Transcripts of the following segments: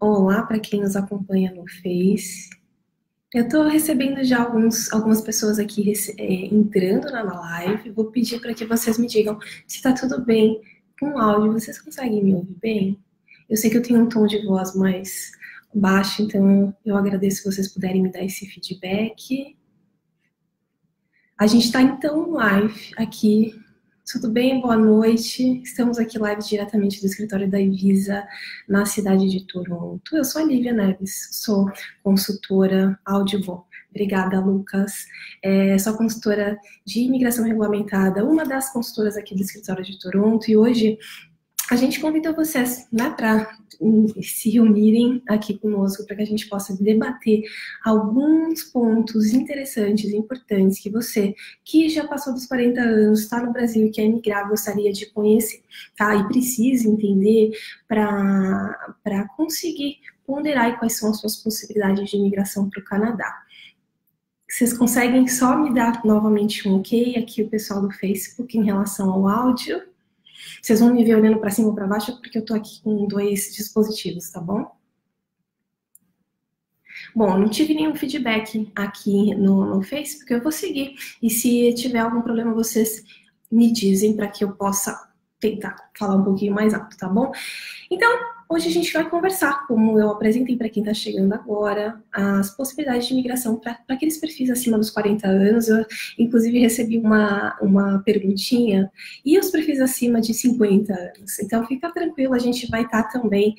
Olá para quem nos acompanha no Face. Eu estou recebendo já algumas pessoas aqui entrando na live. Vou pedir para que vocês me digam se está tudo bem com o áudio. Vocês conseguem me ouvir bem? Eu sei que eu tenho um tom de voz mais baixo, então eu agradeço se vocês puderem me dar esse feedback. A gente está então live aqui. Tudo bem? Boa noite. Estamos aqui live diretamente do escritório da Ivisa, na cidade de Toronto. Eu sou a Lívia Neves, sou consultora Audible. Obrigada, Lucas. Sou consultora de imigração regulamentada, uma das consultoras aqui do escritório de Toronto, e hoje a gente convida vocês, né, para se reunirem aqui conosco para que a gente possa debater alguns pontos interessantes, importantes, que você, que já passou dos 40 anos, está no Brasil e quer emigrar, gostaria de conhecer, tá? E precisa entender para conseguir ponderar quais são as suas possibilidades de imigração para o Canadá. Vocês conseguem só me dar novamente um ok aqui, o pessoal do Facebook, em relação ao áudio? Vocês vão me ver olhando para cima ou para baixo porque eu estou aqui com 2 dispositivos, tá bom? Bom, não tive nenhum feedback aqui no Facebook, eu vou seguir. E se tiver algum problema, vocês me dizem para que eu possa tentar falar um pouquinho mais alto, tá bom? Então, hoje a gente vai conversar, como eu apresentei para quem está chegando agora, as possibilidades de imigração para aqueles perfis acima dos 40 anos. Eu, inclusive, recebi uma perguntinha, e os perfis acima de 50 anos? Então, fica tranquilo, a gente vai estar também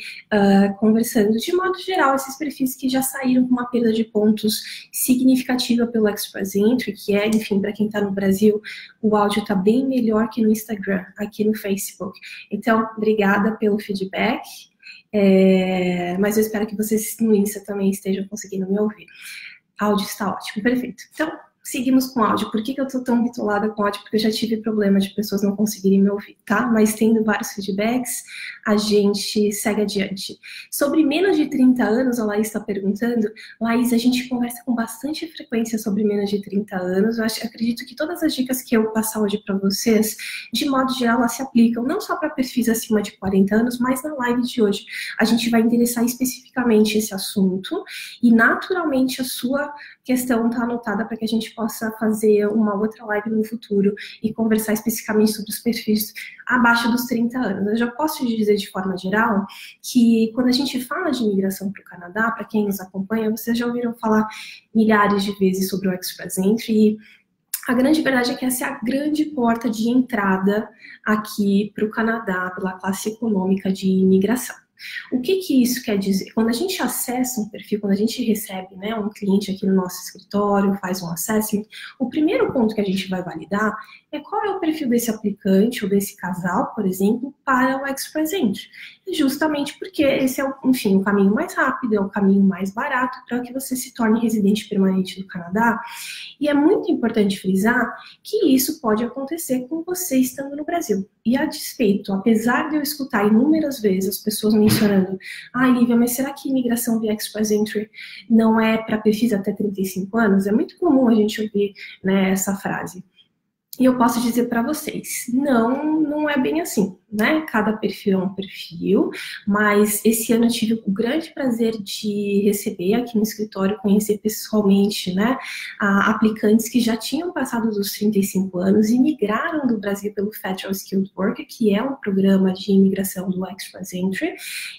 conversando, de modo geral, esses perfis que já saíram com uma perda de pontos significativa pelo Express Entry, que é, enfim, para quem está no Brasil, o áudio está bem melhor que no Instagram, aqui no Facebook. Então, obrigada pelo feedback. Mas eu espero que vocês no Insta também estejam conseguindo me ouvir. Áudio está ótimo, perfeito. Então, seguimos com áudio. Por que eu tô tão bitolada com áudio? Porque eu já tive problema de pessoas não conseguirem me ouvir, tá? Mas tendo vários feedbacks, a gente segue adiante. Sobre menos de 30 anos, a Laís está perguntando. Laís, a gente conversa com bastante frequência sobre menos de 30 anos. Eu acredito que todas as dicas que eu passar hoje para vocês, de modo geral, elas se aplicam não só para perfis acima de 40 anos, mas na live de hoje a gente vai endereçar especificamente esse assunto e, naturalmente, a sua questão está anotada para que a gente possa fazer uma outra live no futuro e conversar especificamente sobre os perfis abaixo dos 30 anos. Eu já posso te dizer de forma geral que quando a gente fala de imigração para o Canadá, para quem nos acompanha, vocês já ouviram falar milhares de vezes sobre o Express Entry, e a grande verdade é que essa é a grande porta de entrada aqui para o Canadá, pela classe econômica de imigração. O que isso quer dizer? Quando a gente acessa um perfil, quando a gente recebe, né, um cliente aqui no nosso escritório, faz um assessment, o primeiro ponto que a gente vai validar é qual é o perfil desse aplicante ou desse casal, por exemplo, para o Express Entry. Justamente porque esse é, enfim, o caminho mais rápido, é o caminho mais barato para que você se torne residente permanente do Canadá. E é muito importante frisar que isso pode acontecer com você estando no Brasil. E a despeito, apesar de eu escutar inúmeras vezes as pessoas mencionando, Lívia, mas será que imigração via Express Entry não é para perfis até 35 anos? É muito comum a gente ouvir, né, essa frase. E eu posso dizer para vocês, não é bem assim, né? Cada perfil é um perfil, mas esse ano eu tive o grande prazer de receber aqui no escritório, conhecer pessoalmente, né, aplicantes que já tinham passado dos 35 anos e migraram do Brasil pelo Federal Skilled Worker, que é um programa de imigração do Express Entry,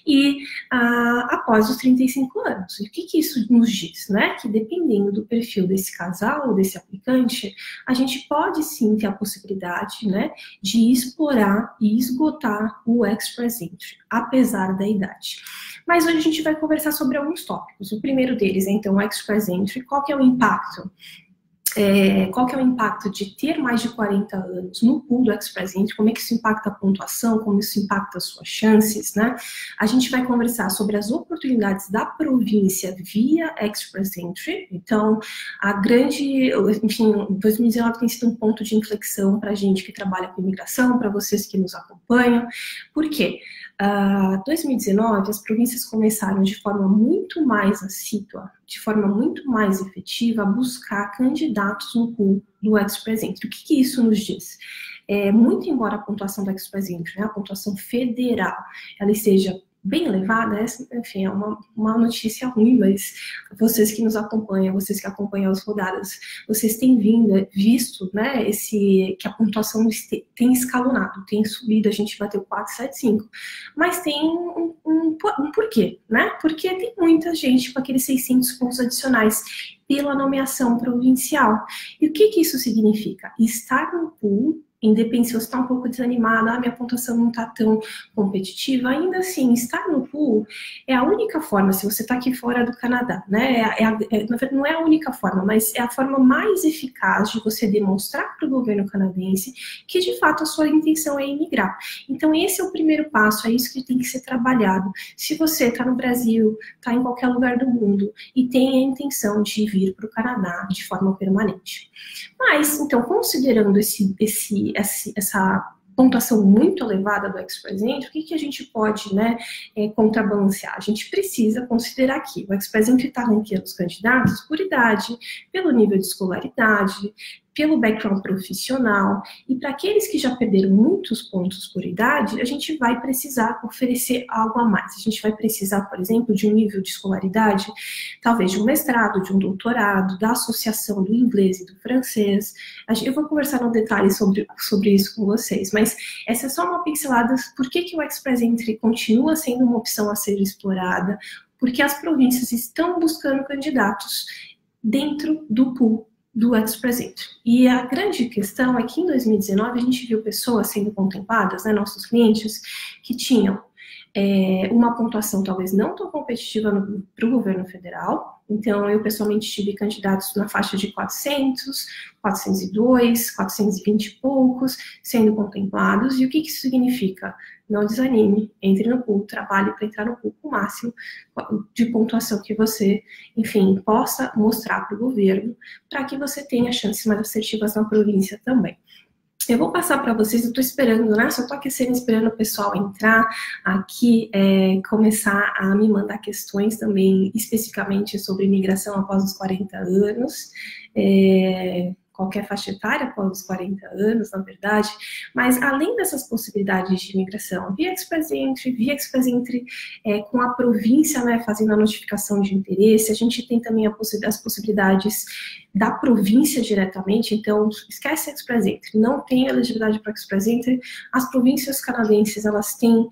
e após os 35 anos. E o que isso nos diz, né? Que dependendo do perfil desse casal ou desse aplicante, a gente pode sim ter a possibilidade, né, de explorar e esgotar o Express Entry, apesar da idade. Mas hoje a gente vai conversar sobre alguns tópicos. O primeiro deles é, então, o Express Entry. Qual que é o impacto? Qual que é o impacto de ter mais de 40 anos no pool do Express Entry, como é que isso impacta a pontuação, como isso impacta as suas chances, né? A gente vai conversar sobre as oportunidades da província via Express Entry. Então, enfim, 2019 tem sido um ponto de inflexão para a gente que trabalha com imigração, para vocês que nos acompanham. Por quê? 2019, as províncias começaram de forma muito mais assídua, de forma muito mais efetiva, a buscar candidatos no pool do Express Entry. O que isso nos diz? Muito embora a pontuação do Express Entry, né, a pontuação federal, ela esteja bem elevada, essa, enfim, é uma notícia ruim, mas vocês que nos acompanham, vocês que acompanham as rodadas, vocês têm visto, né, que a pontuação tem escalonado, tem subido, a gente bateu 475, mas tem um porquê, né? Porque tem muita gente com aqueles 600 pontos adicionais pela nomeação provincial. E o que isso significa? Estar no pool, independente se você está um pouco desanimada, minha pontuação não está tão competitiva, ainda assim, estar no pool é a única forma, se você está aqui fora do Canadá, né? Na verdade, não é a única forma, mas é a forma mais eficaz de você demonstrar para o governo canadense que, de fato, a sua intenção é emigrar. Então, esse é o primeiro passo, é isso que tem que ser trabalhado. Se você está no Brasil, está em qualquer lugar do mundo e tem a intenção de vir para o Canadá de forma permanente. Mas, então, considerando essa pontuação muito elevada do Ex-Present, o que a gente pode, né, contrabalancear? A gente precisa considerar que o Ex-Present está ranqueando os candidatos por idade, pelo nível de escolaridade, pelo background profissional, e para aqueles que já perderam muitos pontos por idade, a gente vai precisar oferecer algo a mais. A gente vai precisar, por exemplo, de um nível de escolaridade, talvez de um mestrado, de um doutorado, da associação do inglês e do francês. Eu vou conversar no detalhe sobre isso com vocês, mas essa é só uma pincelada. Por que o Ex-Present continua sendo uma opção a ser explorada? Porque as províncias estão buscando candidatos dentro do pool do Ex-Present. E a grande questão é que em 2019 a gente viu pessoas sendo contempladas, né, nossos clientes, que tinham uma pontuação talvez não tão competitiva para o governo federal. Então, eu pessoalmente tive candidatos na faixa de 400, 402, 420 e poucos sendo contemplados. E o que isso significa? Não desanime, entre no pool, trabalhe para entrar no pool com o máximo de pontuação que você, enfim, possa mostrar para o governo, para que você tenha chances mais assertivas na província também. Eu vou passar para vocês, eu estou esperando, né? Só estou aquecendo, esperando o pessoal entrar aqui, começar a me mandar questões também, especificamente sobre imigração após os 40 anos. Qualquer faixa etária após os 40 anos, na verdade, mas além dessas possibilidades de imigração via Ex-Present, com a província, né, fazendo a notificação de interesse, a gente tem também as possibilidades da província diretamente. Então, esquece Ex-Present, não tem elegibilidade para Ex-Present. As províncias canadenses, elas têm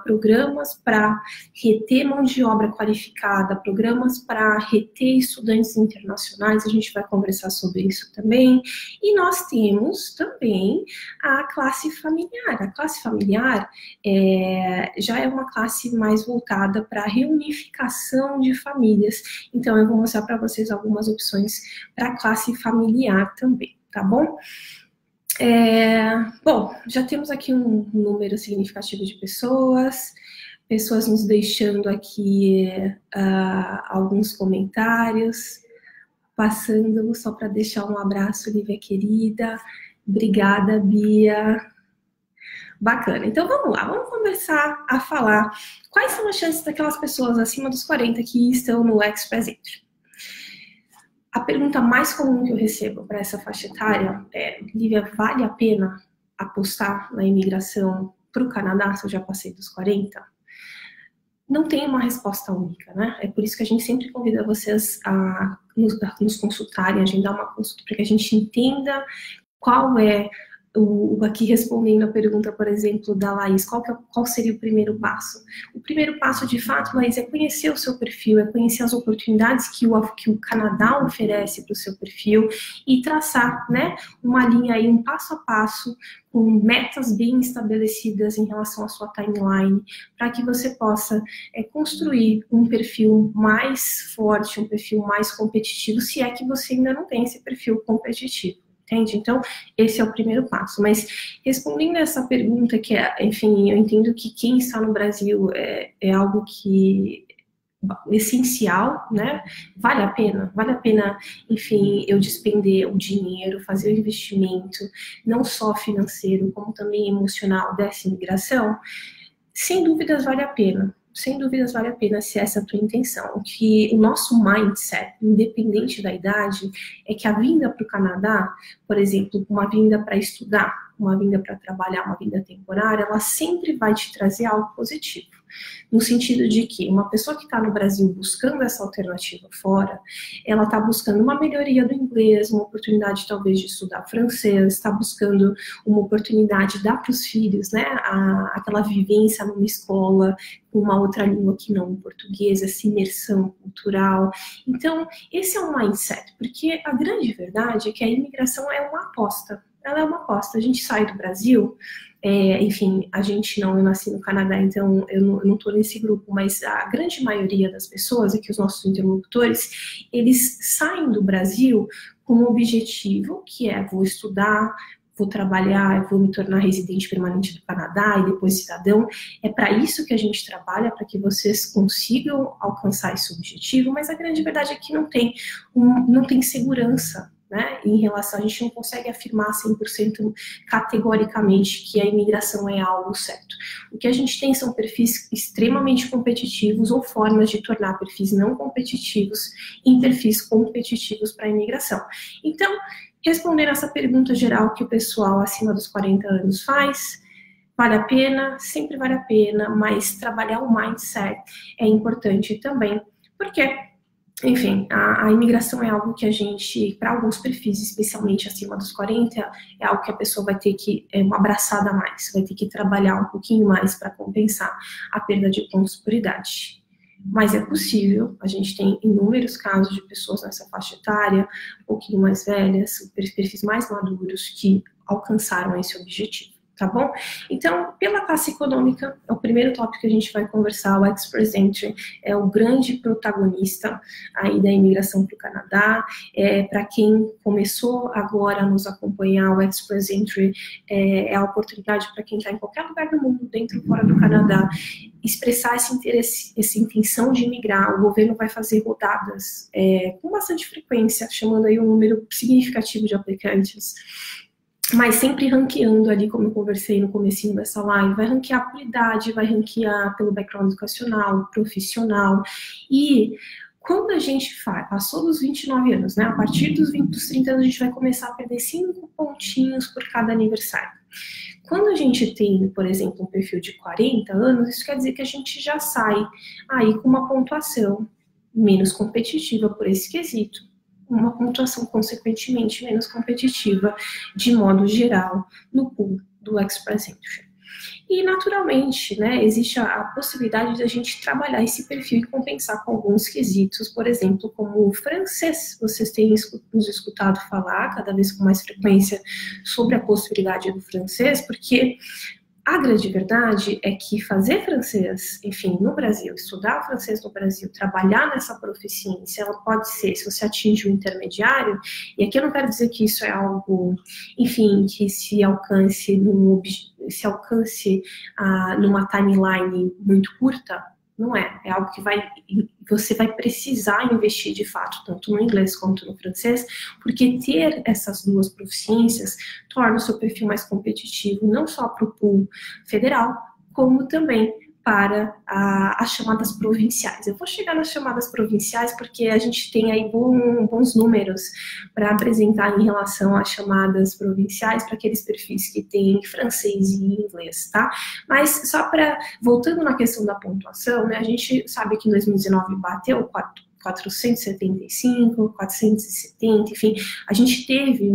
programas para reter mão de obra qualificada, programas para reter estudantes internacionais, a gente vai conversar sobre isso também. E nós temos também a classe familiar. A classe familiar já é uma classe mais voltada para a reunificação de famílias. Então, eu vou mostrar para vocês algumas opções para a classe familiar também, tá bom? Bom, já temos aqui um número significativo de pessoas nos deixando aqui alguns comentários. Passando só para deixar um abraço, Lívia querida. Obrigada, Bia. Bacana. Então, vamos lá. Vamos começar a falar quais são as chances daquelas pessoas acima dos 40 que estão no Ex-Present. A pergunta mais comum que eu recebo para essa faixa etária é: Lívia, vale a pena apostar na imigração para o Canadá se eu já passei dos 40? Não tem uma resposta única, né? É por isso que a gente sempre convida vocês a nos consultarem, agendar uma consulta, para que a gente entenda qual é aqui respondendo a pergunta, por exemplo, da Laís, qual seria o primeiro passo? O primeiro passo, de fato, Laís, é conhecer o seu perfil, é conhecer as oportunidades que o Canadá oferece para o seu perfil e traçar, né, uma linha aí, um passo a passo, com metas bem estabelecidas em relação à sua timeline, para que você possa construir um perfil mais forte, um perfil mais competitivo, se é que você ainda não tem esse perfil competitivo. Entende? Então, esse é o primeiro passo. Mas, respondendo essa pergunta, que enfim, eu entendo que quem está no Brasil é algo que essencial, né? Vale a pena, enfim, eu despender o dinheiro, fazer o investimento, não só financeiro, como também emocional dessa imigração? Sem dúvidas vale a pena. Sem dúvidas vale a pena, se essa é a tua intenção. Que o nosso mindset, independente da idade, é que a vinda para o Canadá, por exemplo, uma vinda para estudar, uma vinda para trabalhar, uma vinda temporária, ela sempre vai te trazer algo positivo. No sentido de que uma pessoa que está no Brasil buscando essa alternativa fora, ela está buscando uma melhoria do inglês, uma oportunidade talvez de estudar francês, está buscando uma oportunidade de dar para os filhos, né, aquela vivência numa escola com uma outra língua que não o português, essa imersão cultural. Então, esse é um mindset, porque a grande verdade é que a imigração é uma aposta. Ela é uma aposta. A gente sai do Brasil, enfim, eu nasci no Canadá, então eu não estou nesse grupo, mas a grande maioria das pessoas, aqui os nossos interlocutores, eles saem do Brasil com um objetivo, que é: vou estudar, vou trabalhar, vou me tornar residente permanente do Canadá e depois cidadão. É para isso que a gente trabalha, para que vocês consigam alcançar esse objetivo, mas a grande verdade é que não tem segurança, né? Em relação, a gente não consegue afirmar 100% categoricamente que a imigração é algo certo. O que a gente tem são perfis extremamente competitivos ou formas de tornar perfis não competitivos em perfis competitivos para a imigração. Então, respondendo essa pergunta geral que o pessoal acima dos 40 anos faz, vale a pena? Sempre vale a pena, mas trabalhar o mindset é importante também, porque, enfim, a imigração é algo que a gente, para alguns perfis, especialmente acima dos 40, é algo que a pessoa vai ter que, uma abraçada a mais, vai ter que trabalhar um pouquinho mais para compensar a perda de pontos por idade. Mas é possível, a gente tem inúmeros casos de pessoas nessa faixa etária, um pouquinho mais velhas, perfis mais maduros, que alcançaram esse objetivo, tá bom? Então, pela classe econômica, é o primeiro tópico que a gente vai conversar. O Express Entry é o grande protagonista aí da imigração para o Canadá. Para quem começou agora a nos acompanhar, o Express Entry é a oportunidade para quem está em qualquer lugar do mundo, dentro ou fora do Canadá, expressar esse interesse, essa intenção de migrar. O governo vai fazer rodadas com bastante frequência, chamando aí um número significativo de aplicantes, mas sempre ranqueando ali, como eu conversei no comecinho dessa live, vai ranquear por idade, vai ranquear pelo background educacional, profissional, e quando a gente passou dos 29 anos, né, a partir dos 30 anos, a gente vai começar a perder 5 pontinhos por cada aniversário. Quando a gente tem, por exemplo, um perfil de 40 anos, isso quer dizer que a gente já sai aí com uma pontuação menos competitiva por esse quesito, uma pontuação consequentemente menos competitiva de modo geral no pool do Express Entry. E naturalmente, né, existe a possibilidade de a gente trabalhar esse perfil e compensar com alguns quesitos, por exemplo, como o francês. Vocês têm nos escutado falar cada vez com mais frequência sobre a possibilidade do francês, porque a grande verdade é que fazer francês, enfim, no Brasil, estudar francês no Brasil, trabalhar nessa proficiência, ela pode ser, se você atinge o intermediário, e aqui eu não quero dizer que isso é algo, enfim, que se alcance numa timeline muito curta. Não é algo que você vai precisar investir de fato, tanto no inglês quanto no francês, porque ter essas duas proficiências torna o seu perfil mais competitivo, não só para o pool federal, como também para as chamadas provinciais. Eu vou chegar nas chamadas provinciais porque a gente tem aí bons números para apresentar em relação às chamadas provinciais para aqueles perfis que têm francês e inglês, tá? Mas só voltando na questão da pontuação, né, a gente sabe que em 2019 bateu 475, 470, enfim, a gente teve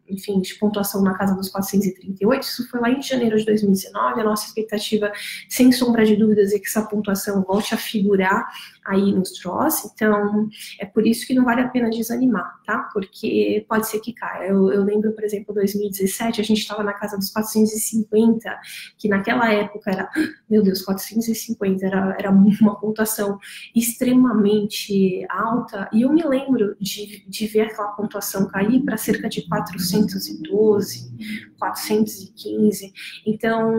enfim, de pontuação na casa dos 438, isso foi lá em janeiro de 2019, a nossa expectativa, sem sombra de dúvidas, é que essa pontuação volte a figurar aí nos draws, então é por isso que não vale a pena desanimar, tá? Porque pode ser que caia. Eu lembro, por exemplo, 2017, a gente estava na casa dos 450, que naquela época era, meu Deus, 450, era uma pontuação extremamente alta, e eu me lembro de ver aquela pontuação cair para cerca de 412, 415, então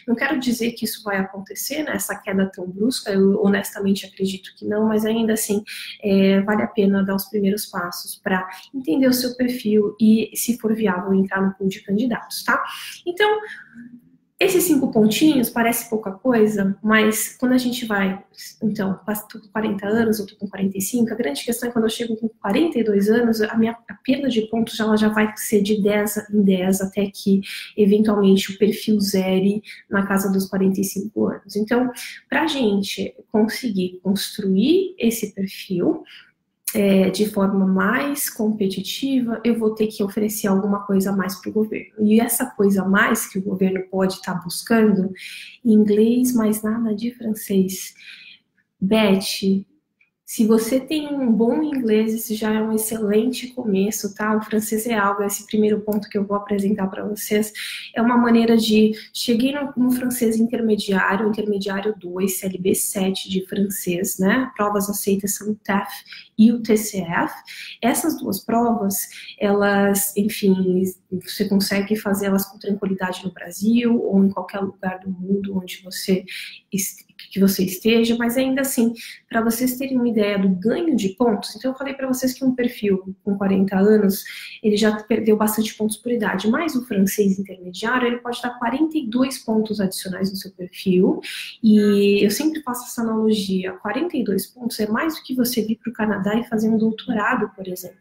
não quero dizer que isso vai acontecer, né, essa queda tão brusca, eu honestamente acredito que não, mas ainda assim vale a pena dar os primeiros passos para entender o seu perfil e, se for viável, entrar no pool de candidatos, tá? Então, Esses 5 pontinhos parece pouca coisa, mas quando a gente vai, então, estou com 40 anos, eu estou com 45, a grande questão é quando eu chego com 42 anos, a perda de pontos ela já vai ser de 10 em 10 até que, eventualmente, o perfil zere na casa dos 45 anos. Então, para a gente conseguir construir esse perfil, de forma mais competitiva, eu vou ter que oferecer alguma coisa a mais para o governo. E essa coisa a mais que o governo pode estar buscando, inglês, mais nada de francês. Beth, se você tem um bom inglês, isso já é um excelente começo, tá? O francês é algo, esse primeiro ponto que eu vou apresentar para vocês, é uma maneira de... Cheguei no francês intermediário, intermediário 2, CLB 7 de francês, né? Provas aceitas são o TEF e o TCF. Essas duas provas, elas, enfim, você consegue fazê-las com tranquilidade no Brasil ou em qualquer lugar do mundo onde você esteja, mas ainda assim, para vocês terem uma ideia do ganho de pontos, então eu falei para vocês que um perfil com 40 anos, ele já perdeu bastante pontos por idade, mas o francês intermediário, ele pode dar 42 pontos adicionais no seu perfil, e eu sempre faço essa analogia, 42 pontos é mais do que você vir para o Canadá e fazer um doutorado, por exemplo.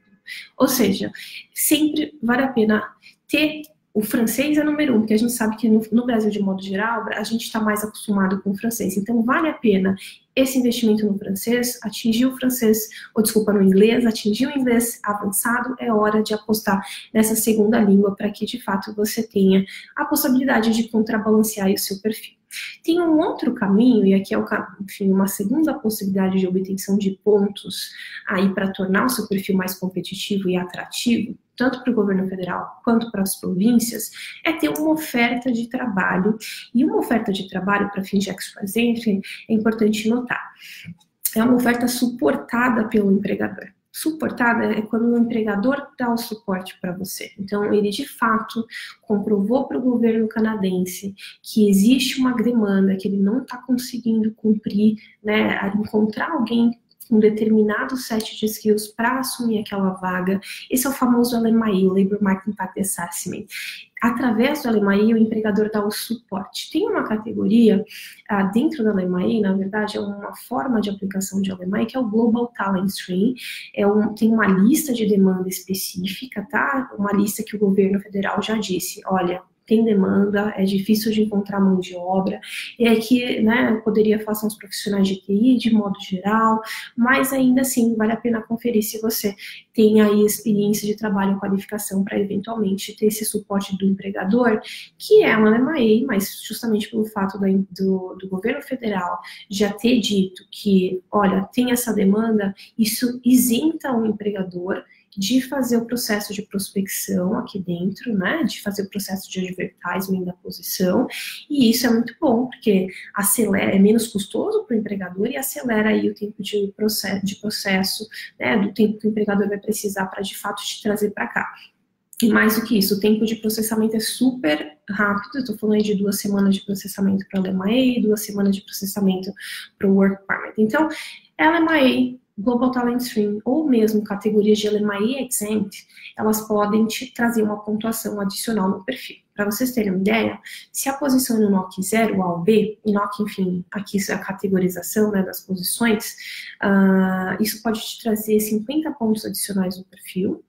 Ou seja, sempre vale a pena ter... O francês é número 1, porque a gente sabe que no Brasil, de modo geral, a gente está mais acostumado com o francês. Então, vale a pena esse investimento no francês, atingir o francês, ou desculpa, no inglês, atingir o inglês avançado, é hora de apostar nessa segunda língua para que, de fato, você tenha a possibilidade de contrabalancear o seu perfil. Tem um outro caminho, e aqui é enfim, uma segunda possibilidade de obtenção de pontos aí para tornar o seu perfil mais competitivo e atrativo, tanto para o governo federal quanto para as províncias, é ter uma oferta de trabalho. E uma oferta de trabalho para fins de express entry, é importante notar, é uma oferta suportada pelo empregador. Suportada é quando o empregador dá o suporte para você. Então, ele de fato comprovou para o governo canadense que existe uma demanda, que ele não está conseguindo cumprir, né, encontrar alguém um determinado set de skills para assumir aquela vaga. Esse é o famoso LMI, Labor Market Impact Assessment. Através do LMI, o empregador dá o suporte. Tem uma categoria dentro do LMI, na verdade, é uma forma de aplicação de LMI, que é o Global Talent Stream. Tem uma lista de demanda específica, tá? Uma lista que o governo federal já disse, olha, tem demanda, é difícil de encontrar mão de obra, é que, né, poderia fazer uns profissionais de TI de modo geral, mas ainda assim vale a pena conferir se você tem aí experiência de trabalho e qualificação para eventualmente ter esse suporte do empregador, que é uma LMA, mas justamente pelo fato do governo federal já ter dito que, olha, tem essa demanda, isso isenta o empregador de fazer o processo de prospecção aqui dentro, né, de fazer o processo de advertisement da posição, e isso é muito bom, porque acelera, é menos custoso para o empregador e acelera aí o tempo de processo, né, do tempo que o empregador vai precisar para, de fato, te trazer para cá. E mais do que isso, o tempo de processamento é super rápido, eu estou falando aí de 2 semanas de processamento para a LMA e 2 semanas de processamento para o Work Permit. Então, LMA, Global Talent Stream, ou mesmo categorias de LMI Exempt, elas podem te trazer uma pontuação adicional no perfil. Para vocês terem uma ideia, se a posição é no NOC 0 A ou B, e NOC, enfim, aqui é a categorização, né, das posições, isso pode te trazer 50 pontos adicionais no perfil,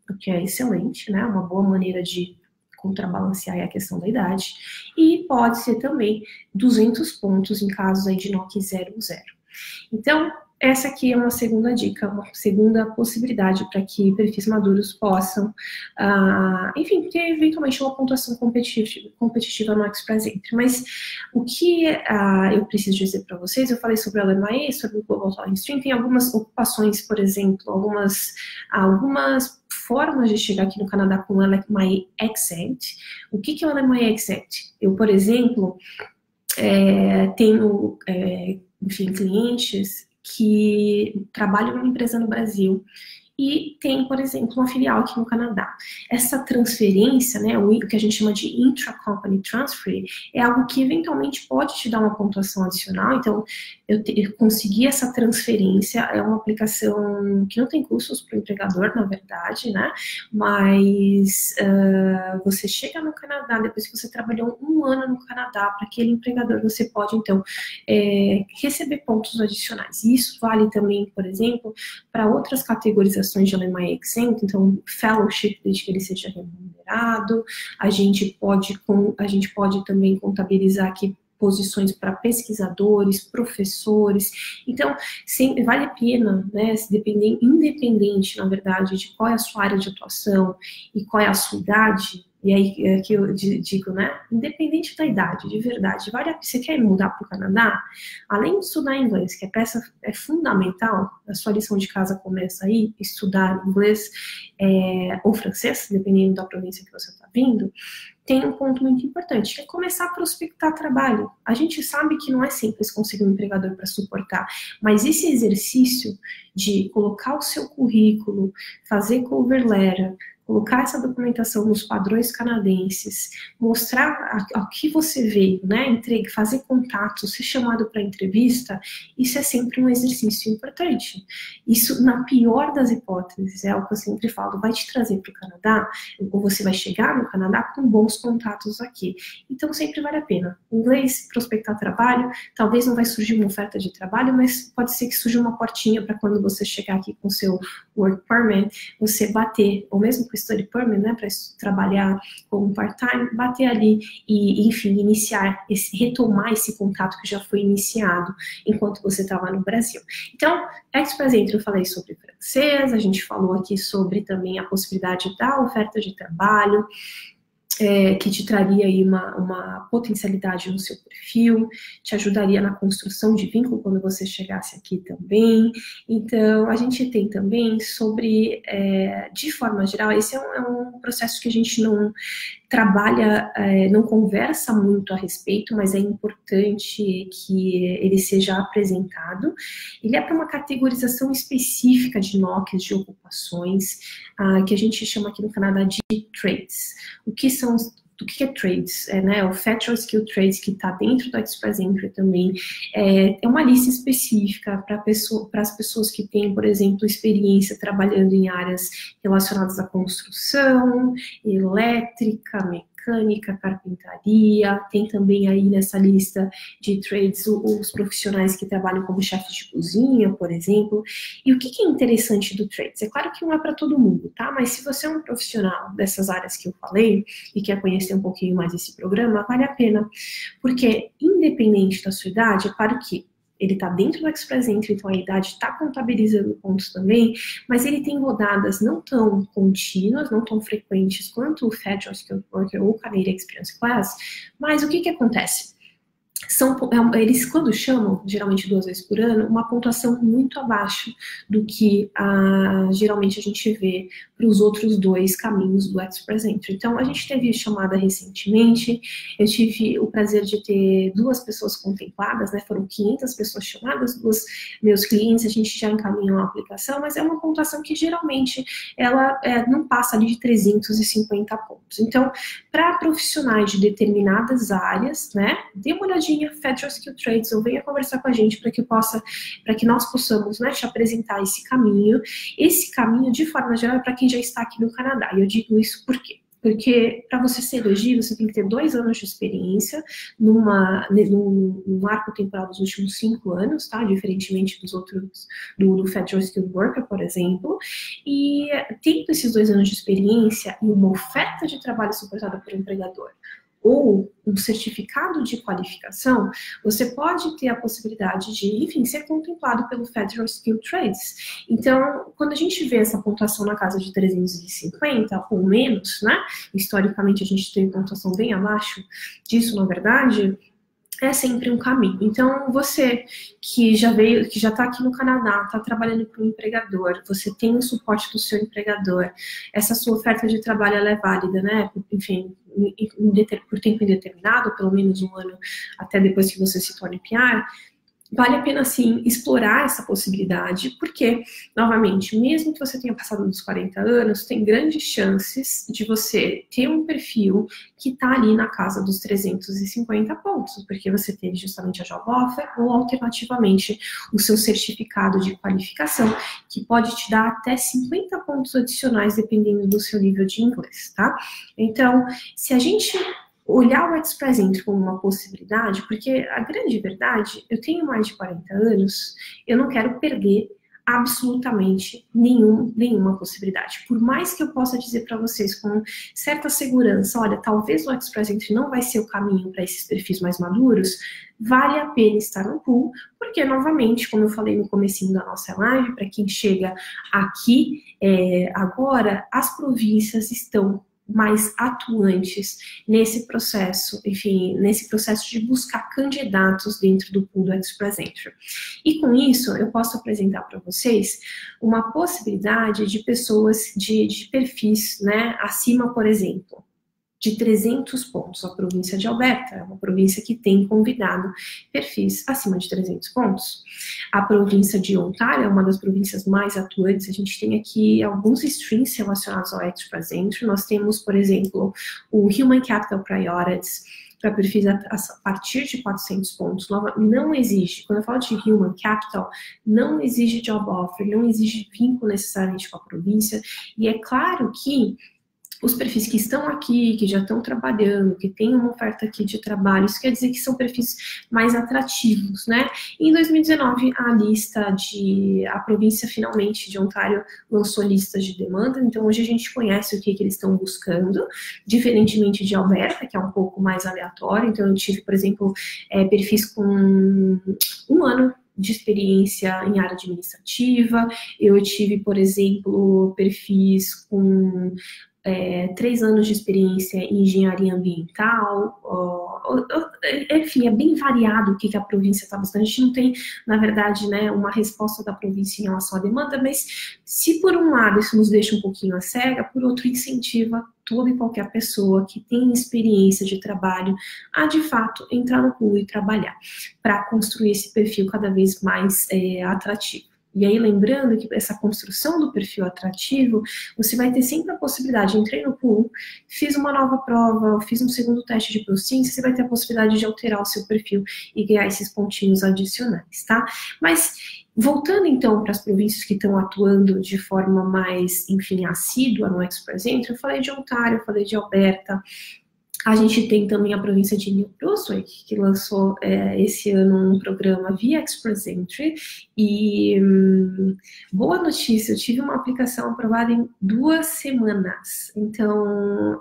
o que é excelente, né, uma boa maneira de contrabalancear a questão da idade, e pode ser também 200 pontos em casos aí de NOC 0 0. Então, essa aqui é uma segunda dica, uma segunda possibilidade para que perfis maduros possam, enfim, ter eventualmente uma pontuação competitiva no Express Entry. Mas o que eu preciso dizer para vocês, eu falei sobre a LMA, sobre o Global Talent Stream, tem algumas ocupações, por exemplo, algumas formas de chegar aqui no Canadá com o LMA Exempt. O que é o LMA Exempt? Eu, por exemplo, tenho, enfim, clientes que trabalham numa empresa no Brasil e tem, por exemplo, uma filial aqui no Canadá. Essa transferência, né, o que a gente chama de intra-company transfer, é algo que eventualmente pode te dar uma pontuação adicional. Então, eu consegui essa transferência, é uma aplicação que não tem custos para o empregador, na verdade, né, mas você chega no Canadá, depois que você trabalhou um ano no Canadá, para aquele empregador, você pode, então, receber pontos adicionais. E isso vale também, por exemplo, para outras categorizações de LMI Exempt, então, fellowship, desde que ele seja remunerado, a gente pode também contabilizar aqui posições para pesquisadores, professores. Então, vale a pena, né, independente, na verdade, de qual é a sua área de atuação e qual é a sua idade. E aí é que eu digo, né? Independente da idade, de verdade, você quer mudar para o Canadá? Além de estudar inglês, que é fundamental, a sua lição de casa começa aí, estudar inglês ou francês, dependendo da província que você está vindo, tem um ponto muito importante, que é começar a prospectar trabalho. A gente sabe que não é simples conseguir um empregador para suportar, mas esse exercício de colocar o seu currículo, fazer cover letter, colocar essa documentação nos padrões canadenses, mostrar ao que você veio, né, fazer contato, ser chamado para entrevista, isso é sempre um exercício importante. Isso, na pior das hipóteses, é o que eu sempre falo, vai te trazer para o Canadá, ou você vai chegar no Canadá com bons contatos aqui. Então, sempre vale a pena. Inglês, prospectar trabalho, talvez não vai surgir uma oferta de trabalho, mas pode ser que surja uma portinha para quando você chegar aqui com seu work permit, você bater, ou mesmo com study permit, né, para trabalhar como part-time, bater ali e, enfim, retomar esse contato que já foi iniciado enquanto você estava no Brasil. Então, Express Entry eu falei sobre francês, a gente falou aqui sobre também a possibilidade da oferta de trabalho, que te traria aí uma potencialidade no seu perfil, te ajudaria na construção de vínculo quando você chegasse aqui também. Então, a gente tem também sobre, de forma geral, esse é um processo que a gente não trabalha, não conversa muito a respeito, mas é importante que ele seja apresentado. Ele é para uma categorização específica de NOCs, de ocupações, que a gente chama aqui no Canadá de trades. O que é trades? Né, o Federal Skill Trades, que está dentro do Express Entry também, é uma lista específica para as pessoas que têm, por exemplo, experiência trabalhando em áreas relacionadas à construção, elétrica, mecânica, carpintaria. Tem também aí nessa lista de trades os profissionais que trabalham como chefes de cozinha, por exemplo. E o que é interessante do trades? É claro que não é para todo mundo, tá? Mas se você é um profissional dessas áreas que eu falei e quer conhecer um pouquinho mais esse programa, vale a pena, porque independente da sua idade, é claro que ele está dentro do Express Entry, então a idade está contabilizando pontos também, mas ele tem rodadas não tão contínuas, não tão frequentes quanto o Federal Skilled Worker ou o Canadian Experience Class, mas o que acontece? Eles, quando chamam, geralmente 2 vezes por ano, uma pontuação muito abaixo do que geralmente a gente vê para os outros 2 caminhos do Express Entry. Então, a gente teve chamada recentemente, eu tive o prazer de ter 2 pessoas contempladas, né, foram 500 pessoas chamadas, 2 meus clientes, a gente já encaminhou a aplicação, mas é uma pontuação que geralmente ela não passa ali de 350 pontos. Então, para profissionais de determinadas áreas, né, dê uma olhadinha Federal Skill Trades, ou venha conversar com a gente para que nós possamos, né, te apresentar esse caminho. Esse caminho, de forma geral, é para quem já está aqui no Canadá. E eu digo isso por quê? Porque para você ser elegível, você tem que ter 2 anos de experiência num arco temporal dos últimos 5 anos, tá? Diferentemente dos outros, do Federal Skilled Worker, por exemplo. E tendo esses 2 anos de experiência e uma oferta de trabalho suportada por um empregador, ou um certificado de qualificação, você pode ter a possibilidade de, enfim, ser contemplado pelo Federal Skilled Trades. Então, quando a gente vê essa pontuação na casa de 350 ou menos, né, historicamente a gente tem pontuação bem abaixo disso, na verdade, é sempre um caminho. Então, você que já está aqui no Canadá, está trabalhando com um empregador, você tem o suporte do seu empregador, essa sua oferta de trabalho ela é válida, né? Enfim, por tempo indeterminado, pelo menos 1 ano até depois que você se torne PR. vale a pena, sim, explorar essa possibilidade, porque, novamente, mesmo que você tenha passado dos 40 anos, tem grandes chances de você ter um perfil que está ali na casa dos 350 pontos, porque você teve justamente a job offer, ou alternativamente o seu certificado de qualificação, que pode te dar até 50 pontos adicionais, dependendo do seu nível de inglês, tá? Então, se a gente olhar o Express Entry como uma possibilidade, porque a grande verdade, eu tenho mais de 40 anos, eu não quero perder absolutamente nenhuma possibilidade. Por mais que eu possa dizer para vocês com certa segurança, olha, talvez o Express Entry não vai ser o caminho para esses perfis mais maduros, vale a pena estar no pool, porque, novamente, como eu falei no comecinho da nossa live, para quem chega aqui agora, as províncias estão mais atuantes nesse processo, enfim, nesse processo de buscar candidatos dentro do pool do Express Entry. E com isso, eu posso apresentar para vocês uma possibilidade de pessoas de perfis, né, acima, por exemplo, de 300 pontos. A província de Alberta é uma província que tem convidado perfis acima de 300 pontos. A província de Ontário é uma das províncias mais atuantes. A gente tem aqui alguns streams relacionados ao Express Entry. Nós temos, por exemplo, o Human Capital Priorities, para perfis a partir de 400 pontos. Não exige, quando eu falo de Human Capital, não exige job offer, não exige vínculo necessariamente com a província. E é claro que os perfis que estão aqui, que já estão trabalhando, que têm uma oferta aqui de trabalho, isso quer dizer que são perfis mais atrativos, né? E em 2019, a província finalmente de Ontário lançou listas de demanda, então hoje a gente conhece o que eles estão buscando, diferentemente de Alberta, que é um pouco mais aleatório. Então eu tive, por exemplo, perfis com 1 ano de experiência em área administrativa, eu tive, por exemplo, perfis com 3 anos de experiência em engenharia ambiental, enfim, é bem variado o que a província está buscando. A gente não tem, na verdade, né, uma resposta da província em relação à demanda, mas se por um lado isso nos deixa um pouquinho a cega, por outro incentiva toda e qualquer pessoa que tem experiência de trabalho a, de fato, entrar no pool e trabalhar, para construir esse perfil cada vez mais atrativo. E aí, lembrando que essa construção do perfil atrativo, você vai ter sempre a possibilidade, entrei no pool, fiz uma nova prova, fiz um segundo teste de proficiência, você vai ter a possibilidade de alterar o seu perfil e ganhar esses pontinhos adicionais, tá? Mas, voltando então para as províncias que estão atuando de forma mais, enfim, assídua no Express Entry, eu falei de Ontário, eu falei de Alberta. A gente tem também a província de New Brunswick, que lançou esse ano um programa via Express Entry, e boa notícia, eu tive uma aplicação aprovada em 2 semanas. Então,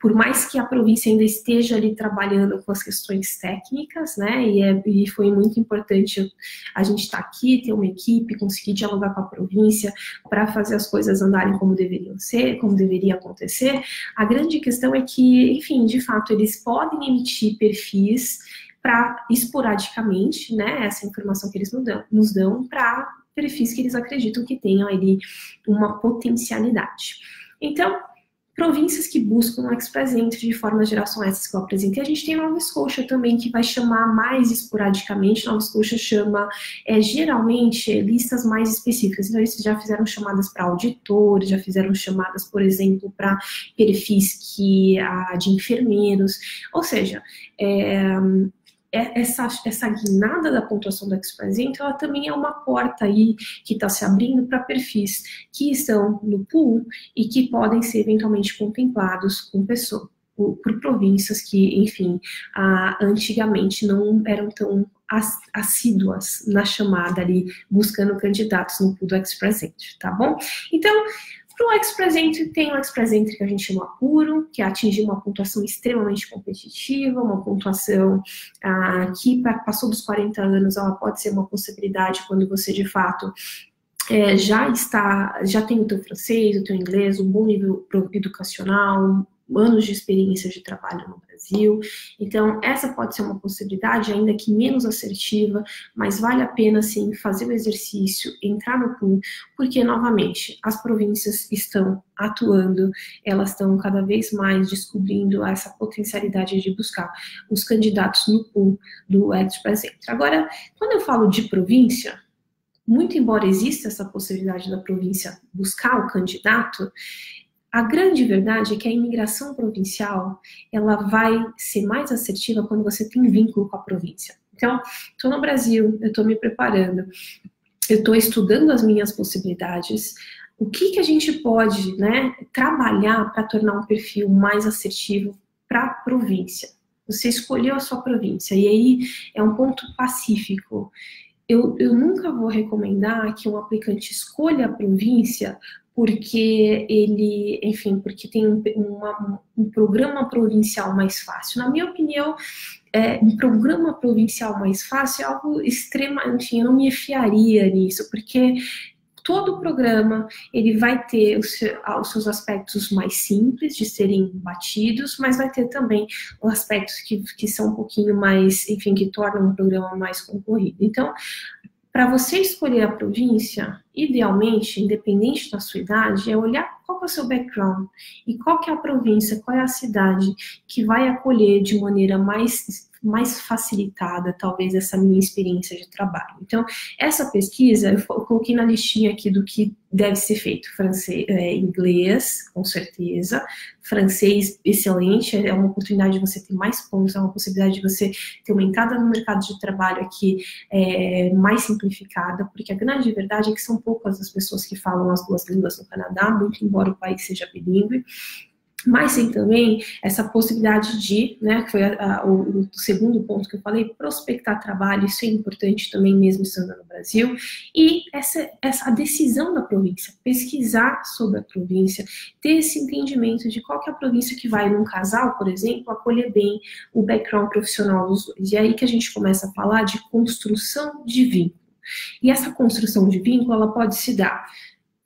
por mais que a província ainda esteja ali trabalhando com as questões técnicas, né, e foi muito importante a gente estar aqui, ter uma equipe, conseguir dialogar com a província para fazer as coisas andarem como deveriam ser, como deveria acontecer. A grande questão é que, enfim, de fato, eles podem emitir perfis para, esporadicamente, né, essa informação que eles nos dão para perfis que eles acreditam que tenham ali uma potencialidade. Então, províncias que buscam o Express Entry de forma geral são essas que eu apresentei. A gente tem Nova Scotia também, que vai chamar mais esporadicamente. Nova Scotia chama, geralmente, listas mais específicas. Então, eles já fizeram chamadas para auditores, já fizeram chamadas, por exemplo, para perfis de enfermeiros. Ou seja, essa guinada da pontuação do Express Entry, ela também é uma porta aí que está se abrindo para perfis que estão no pool e que podem ser eventualmente contemplados com pessoas, por províncias que, enfim, antigamente não eram tão assíduas na chamada ali, buscando candidatos no pool do Express Entry, tá bom? Então, para o Express Entry, tem o Express Entry que a gente chama puro, que atinge uma pontuação extremamente competitiva, uma pontuação que passou dos 40 anos, ela pode ser uma possibilidade quando você, de fato, já tem o teu francês, o teu inglês, um bom nível educacional, anos de experiência de trabalho no Brasil. Então, essa pode ser uma possibilidade, ainda que menos assertiva, mas vale a pena, sim, fazer o exercício, entrar no pool, porque, novamente, as províncias estão atuando, elas estão cada vez mais descobrindo essa potencialidade de buscar os candidatos no pool do Express Entry. Agora, quando eu falo de província, muito embora exista essa possibilidade da província buscar o candidato, a grande verdade é que a imigração provincial, ela vai ser mais assertiva quando você tem vínculo com a província. Então, estou no Brasil, eu estou me preparando, eu estou estudando as minhas possibilidades, o que a gente pode, né, trabalhar para tornar um perfil mais assertivo para a província. Você escolheu a sua província, e aí é um ponto pacífico. Eu nunca vou recomendar que um aplicante escolha a província porque ele, enfim, porque tem um programa provincial mais fácil. Na minha opinião, um programa provincial mais fácil é algo extremamente, eu não me fiaria nisso, porque todo o programa, ele vai ter os seus aspectos mais simples de serem batidos, mas vai ter também aspectos que são um pouquinho mais, enfim, que tornam um programa mais concorrido. Então, para você escolher a província, idealmente, independente da sua idade, é olhar qual é o seu background e qual que é a província, qual é a cidade que vai acolher de maneira mais facilitada, talvez, essa minha experiência de trabalho. Então, essa pesquisa, eu coloquei na listinha aqui do que deve ser feito. Francês, inglês, com certeza. Francês, excelente, é uma oportunidade de você ter mais pontos, é uma possibilidade de você ter uma entrada no mercado de trabalho aqui mais simplificada, porque a grande verdade é que são poucas as pessoas que falam as duas línguas no Canadá, muito embora o país seja bilíngue. Mas tem também essa possibilidade de, né, que foi o segundo ponto que eu falei, prospectar trabalho, isso é importante também mesmo estando no Brasil, e essa decisão da província, pesquisar sobre a província, ter esse entendimento de qual que é a província que vai, num casal, por exemplo, acolher bem o background profissional dos dois. E é aí que a gente começa a falar de construção de vínculo. E essa construção de vínculo, ela pode se dar,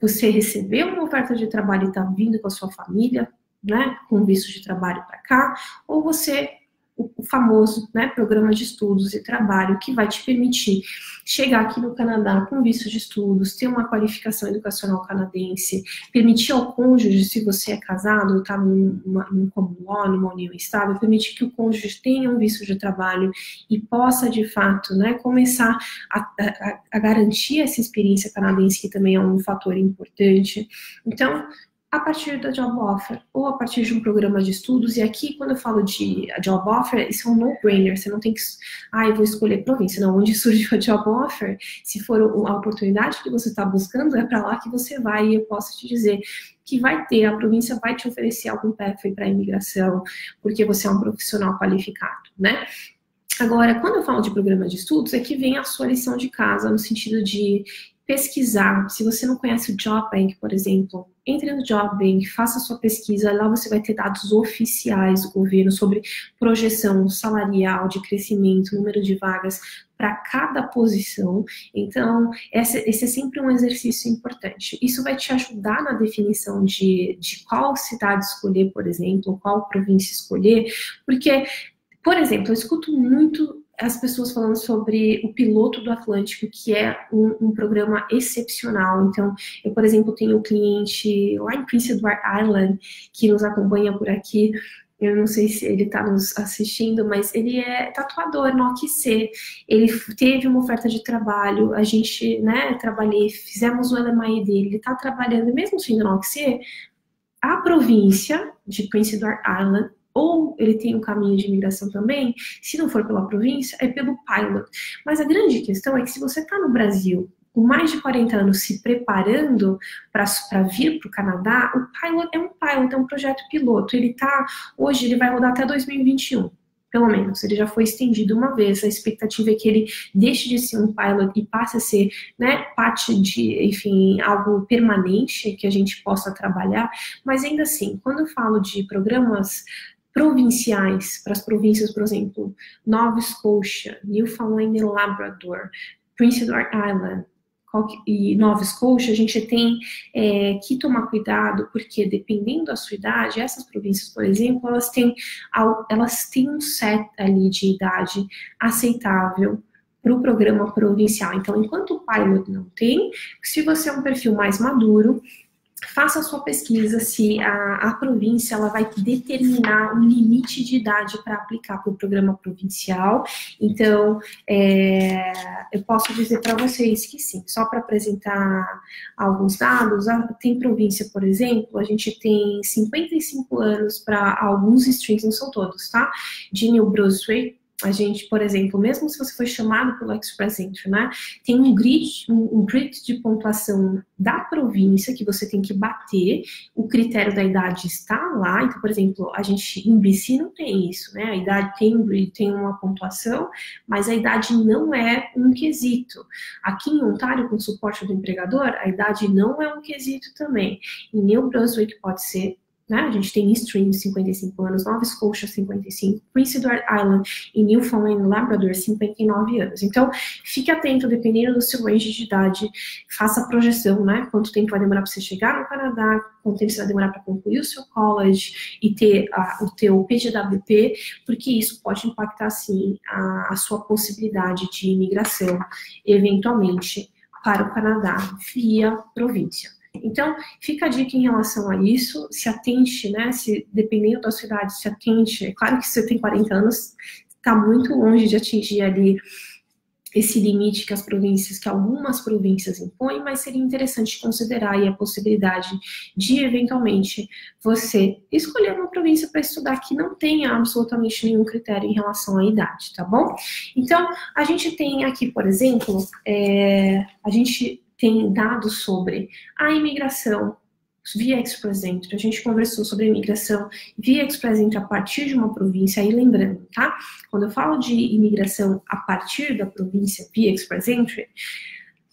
você recebeu uma oferta de trabalho e está vindo com a sua família, né, com visto de trabalho para cá, ou você, o famoso, né, programa de estudos e trabalho que vai te permitir chegar aqui no Canadá com visto de estudos, ter uma qualificação educacional canadense, permitir ao cônjuge, se você é casado ou está num common law, numa união estável, permitir que o cônjuge tenha um visto de trabalho e possa, de fato, né, começar a garantir essa experiência canadense, que também é um fator importante. Então, a partir da job offer, ou a partir de um programa de estudos, e aqui quando eu falo de job offer, isso é um no-brainer, você não tem que, eu vou escolher província, não, onde surgiu a job offer, se for a oportunidade que você está buscando, é para lá que você vai, e eu posso te dizer que vai ter, a província vai te oferecer algum pathway para a imigração, porque você é um profissional qualificado, né? Agora, quando eu falo de programa de estudos, é que vem a sua lição de casa, no sentido de pesquisar. Se você não conhece o Job Bank, por exemplo, entre no Job Bank, faça a sua pesquisa, lá você vai ter dados oficiais do governo sobre projeção salarial de crescimento, número de vagas para cada posição. Então, esse é sempre um exercício importante. Isso vai te ajudar na definição de qual cidade escolher, por exemplo, qual província escolher, porque, por exemplo, eu escuto muito as pessoas falando sobre o Piloto do Atlântico, que é um programa excepcional. Então, eu, por exemplo, tenho um cliente lá em Prince Edward Island, que nos acompanha por aqui. Eu não sei se ele está nos assistindo, mas ele é tatuador no OQC. Ele teve uma oferta de trabalho, a gente, né, fizemos o LMI dele, ele está trabalhando, mesmo sendo no OQC, a província de Prince Edward Island, ou ele tem um caminho de imigração também, se não for pela província, é pelo pilot. Mas a grande questão é que se você está no Brasil com mais de 40 anos se preparando para vir para o Canadá, o pilot, é um projeto piloto. Hoje ele vai rodar até 2021. Pelo menos, ele já foi estendido uma vez, a expectativa é que ele deixe de ser um pilot e passe a ser, né, parte de, enfim, algo permanente que a gente possa trabalhar, mas ainda assim, quando eu falo de programas provinciais, para as províncias, por exemplo, Nova Scotia, Newfoundland e Labrador, Prince Edward Island, e Nova Scotia, a gente tem que tomar cuidado, porque dependendo da sua idade, essas províncias, por exemplo, elas têm um set ali de idade aceitável para o programa provincial. Então, enquanto o pilot não tem, se você é um perfil mais maduro, faça a sua pesquisa se a província ela vai determinar um limite de idade para aplicar para o programa provincial. Então, eu posso dizer para vocês que sim, só para apresentar alguns dados, tem província, por exemplo, a gente tem 55 anos para alguns streams, não são todos, tá? De New Brunswick, a gente, por exemplo, mesmo se você foi chamado pelo Express Entry, né, tem um grid de pontuação da província que você tem que bater, o critério da idade está lá, então, por exemplo, a gente, em BC não tem isso, né, a idade tem um grid, tem uma pontuação, mas a idade não é um quesito. Aqui em Ontário, com o suporte do empregador, a idade não é um quesito também. Em New Brunswick pode ser, né? A gente tem Stream 55 anos, Nova Scotia 55, Prince Edward Island e Newfoundland e Labrador 59 anos. Então, fique atento, dependendo do seu range de idade, faça a projeção, né? Quanto tempo vai demorar para você chegar no Canadá, quanto tempo você vai demorar para concluir o seu college e ter o teu PGWP, porque isso pode impactar, sim, a sua possibilidade de imigração, eventualmente, para o Canadá via província. Então, fica a dica em relação a isso, se atente, né, se dependendo da sua idade, se atente, é claro que se você tem 40 anos, está muito longe de atingir ali esse limite que algumas províncias impõem, mas seria interessante considerar aí a possibilidade de, eventualmente, você escolher uma província para estudar que não tenha absolutamente nenhum critério em relação à idade, tá bom? Então, a gente tem aqui, por exemplo, a gente tem dados sobre a imigração via Express Entry. A gente conversou sobre a imigração via Express Entry a partir de uma província, aí lembrando, tá? Quando eu falo de imigração a partir da província via Express Entry,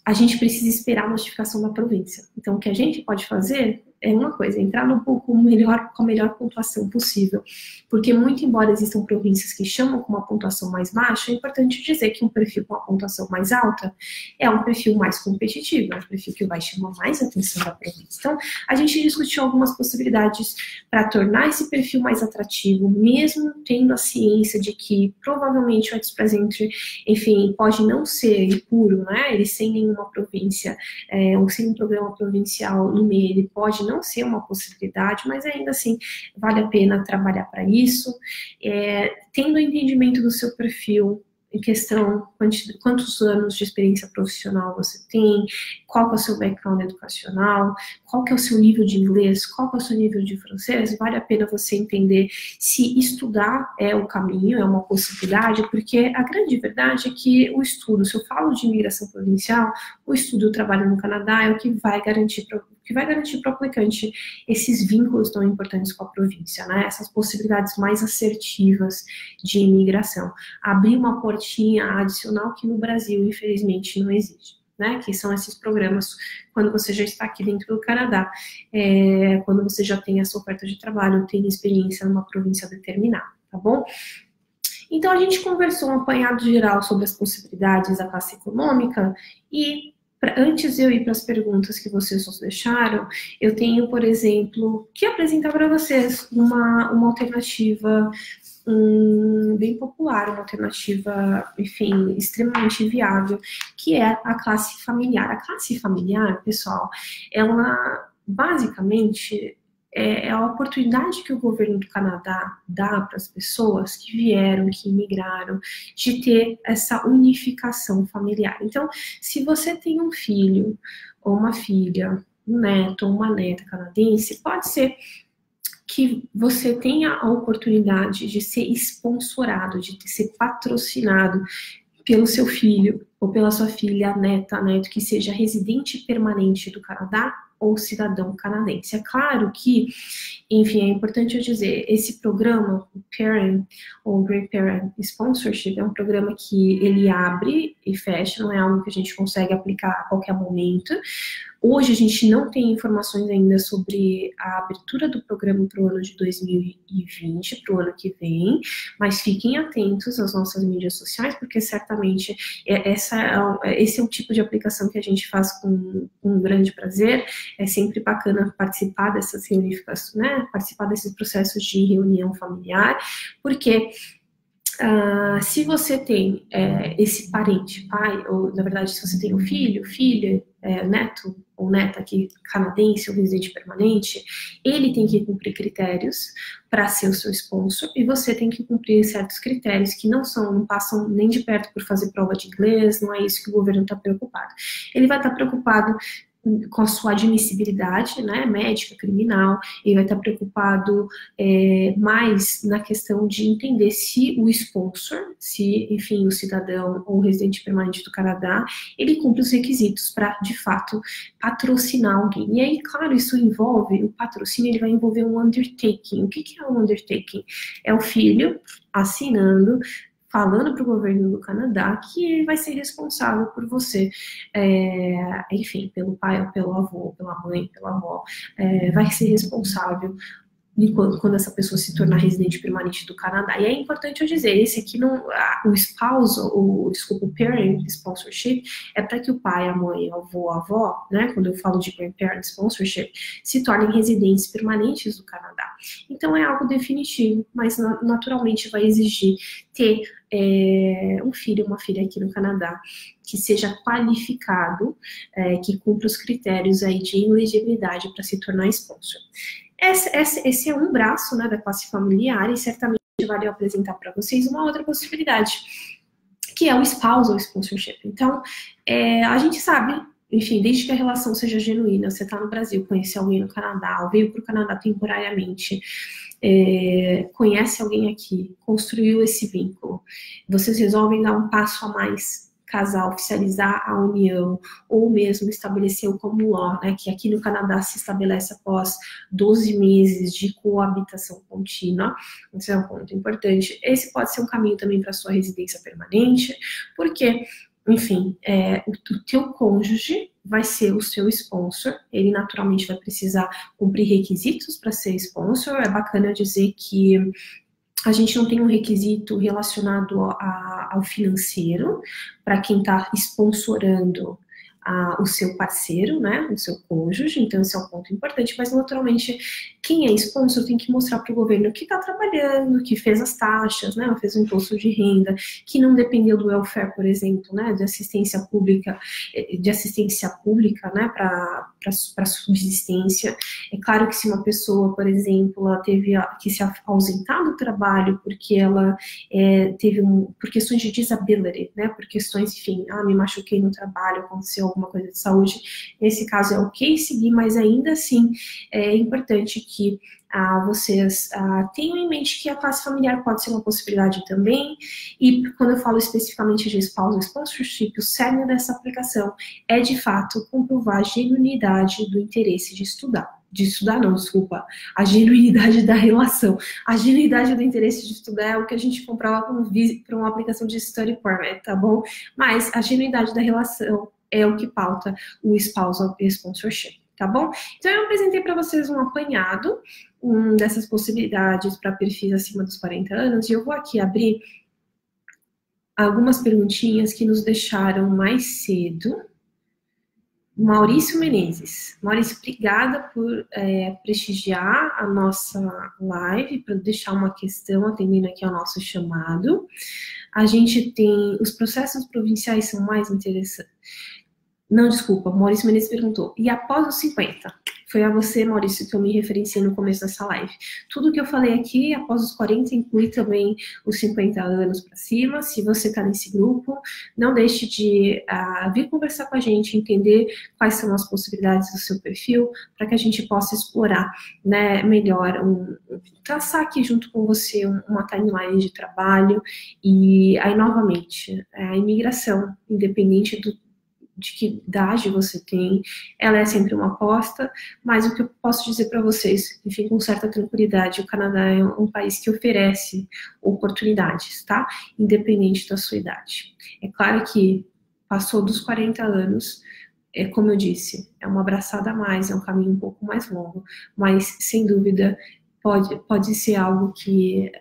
a gente precisa esperar a notificação da província. Então, o que a gente pode fazer é uma coisa, entrar um pouco melhor, com a melhor pontuação possível, porque muito embora existam províncias que chamam com uma pontuação mais baixa, é importante dizer que um perfil com uma pontuação mais alta é um perfil mais competitivo, é um perfil que vai chamar mais a atenção da província. Então, a gente discutiu algumas possibilidades para tornar esse perfil mais atrativo, mesmo tendo a ciência de que provavelmente o Express Entry, enfim, pode não ser puro, né, ele sem nenhuma província, ou sem um programa provincial no meio, ele pode não ser uma possibilidade, mas ainda assim vale a pena trabalhar para isso, tendo o entendimento do seu perfil em questão, quantos anos de experiência profissional você tem, qual que é o seu background educacional, qual que é o seu nível de inglês, qual que é o seu nível de francês, vale a pena você entender se estudar é o caminho, é uma possibilidade, porque a grande verdade é que o estudo, se eu falo de imigração provincial, o estudo e o trabalho no Canadá é o que vai garantir para o aplicante esses vínculos tão importantes com a província, né? Essas possibilidades mais assertivas de imigração. Abrir uma portinha adicional que no Brasil, infelizmente, não existe, né? Que são esses programas quando você já está aqui dentro do Canadá, quando você já tem essa oferta de trabalho, tem experiência numa província determinada, tá bom? Então, a gente conversou um apanhado geral sobre as possibilidades da classe econômica e antes de eu ir para as perguntas que vocês nos deixaram, eu tenho, por exemplo, que apresentar para vocês uma alternativa bem popular, uma alternativa, enfim, extremamente viável, que é a classe familiar. A classe familiar, pessoal, ela basicamente é a oportunidade que o governo do Canadá dá para as pessoas que vieram, que imigraram, de ter essa unificação familiar. Então, se você tem um filho ou uma filha, um neto ou uma neta canadense, pode ser que você tenha a oportunidade de ser sponsorado, de ser patrocinado pelo seu filho ou pela sua filha, neta, neto, que seja residente permanente do Canadá ou cidadão canadense. É claro que, enfim, é importante eu dizer, esse programa, o Parent ou Great Parent Sponsorship, é um programa que ele abre e fecha, não é algo que a gente consegue aplicar a qualquer momento. Hoje a gente não tem informações ainda sobre a abertura do programa para o ano de 2020, para o ano que vem, mas fiquem atentos às nossas mídias sociais, porque certamente esse é o tipo de aplicação que a gente faz com um grande prazer. É sempre bacana participar dessas reunificações, né? Participar desses processos de reunião familiar, porque se você tem esse parente, pai, ou na verdade, se você tem um filho, filha, neto ou neta aqui canadense ou residente permanente, ele tem que cumprir critérios para ser o seu sponsor e você tem que cumprir certos critérios que não passam nem de perto por fazer prova de inglês, não é isso que o governo está preocupado. Ele vai estar preocupado com a sua admissibilidade, né, médica, criminal, ele vai estar preocupado mais na questão de entender se o sponsor, se, enfim, o cidadão ou o residente permanente do Canadá, ele cumpre os requisitos para, de fato, patrocinar alguém. E aí, claro, isso envolve, o patrocínio, ele vai envolver um undertaking. O que é um undertaking? É o filho assinando, falando para o governo do Canadá que ele vai ser responsável por você, enfim, pelo pai ou pelo avô, pela mãe, pela avó, vai ser responsável quando essa pessoa se tornar residente permanente do Canadá. E é importante eu dizer, esse aqui não, o spouse, desculpa, o parent sponsorship, é para que o pai, a mãe, o avô, a avó, né, quando eu falo de grandparent sponsorship, se tornem residentes permanentes do Canadá. Então é algo definitivo, mas naturalmente vai exigir ter um filho, uma filha aqui no Canadá, que seja qualificado, que cumpra os critérios aí de elegibilidade para se tornar sponsor. Esse é um braço, né, da classe familiar, e certamente vale eu apresentar para vocês uma outra possibilidade, que é o spousal sponsorship. Então, a gente sabe, enfim, desde que a relação seja genuína, você está no Brasil, conhece alguém no Canadá, ou veio para o Canadá temporariamente, conhece alguém aqui, construiu esse vínculo, vocês resolvem dar um passo a mais, casar, oficializar a união, ou mesmo estabelecer o common law, né, que aqui no Canadá se estabelece após 12 meses de coabitação contínua. Esse é um ponto importante. Esse pode ser um caminho também para sua residência permanente, porque, enfim, o teu cônjuge vai ser o seu sponsor, ele naturalmente vai precisar cumprir requisitos para ser sponsor. É bacana dizer que a gente não tem um requisito relacionado ao financeiro para quem está sponsorando o seu parceiro, né, o seu cônjuge, então esse é um ponto importante, mas naturalmente quem é sponsor tem que mostrar para o governo que está trabalhando, que fez as taxas, né, fez o imposto de renda, que não dependeu do welfare, por exemplo, né, de assistência pública, né, para subsistência. É claro que se uma pessoa, por exemplo, ela teve que se ausentar do trabalho porque ela teve por questões de disability, né, por questões, enfim, me machuquei no trabalho, aconteceu alguma coisa de saúde, nesse caso é ok seguir, mas ainda assim é importante que vocês tenham em mente que a classe familiar pode ser uma possibilidade também, e quando eu falo especificamente de spousal sponsorship, o cerne dessa aplicação é de fato comprovar a genuinidade do interesse de estudar. A genuinidade da relação. A genuinidade do interesse de estudar é o que a gente comprava para uma aplicação de study permit, tá bom? Mas a genuinidade da relação é o que pauta o spousal sponsorship, tá bom? Então eu apresentei para vocês um apanhado dessas possibilidades para perfis acima dos 40 anos, e eu vou aqui abrir algumas perguntinhas que nos deixaram mais cedo. Maurício Menezes. Maurício, obrigada por prestigiar a nossa live, para deixar uma questão, atendendo aqui ao nosso chamado. A gente tem, os processos provinciais são mais interessantes. Não, desculpa, Maurício Menezes perguntou, e após os 50? Foi a você, Maurício, que eu me referenciei no começo dessa live. Tudo que eu falei aqui, após os 40, inclui também os 50 anos para cima. Se você está nesse grupo, não deixe de vir conversar com a gente, entender quais são as possibilidades do seu perfil, para que a gente possa explorar, né, melhor, traçar aqui junto com você uma timeline de trabalho. E aí, novamente, a imigração, independente de que idade você tem, ela é sempre uma aposta, mas o que eu posso dizer para vocês, enfim, com certa tranquilidade, o Canadá é um país que oferece oportunidades, tá? Independente da sua idade. É claro que passou dos 40 anos, como eu disse, é uma abraçada a mais, é um caminho um pouco mais longo, mas, sem dúvida, pode ser algo que...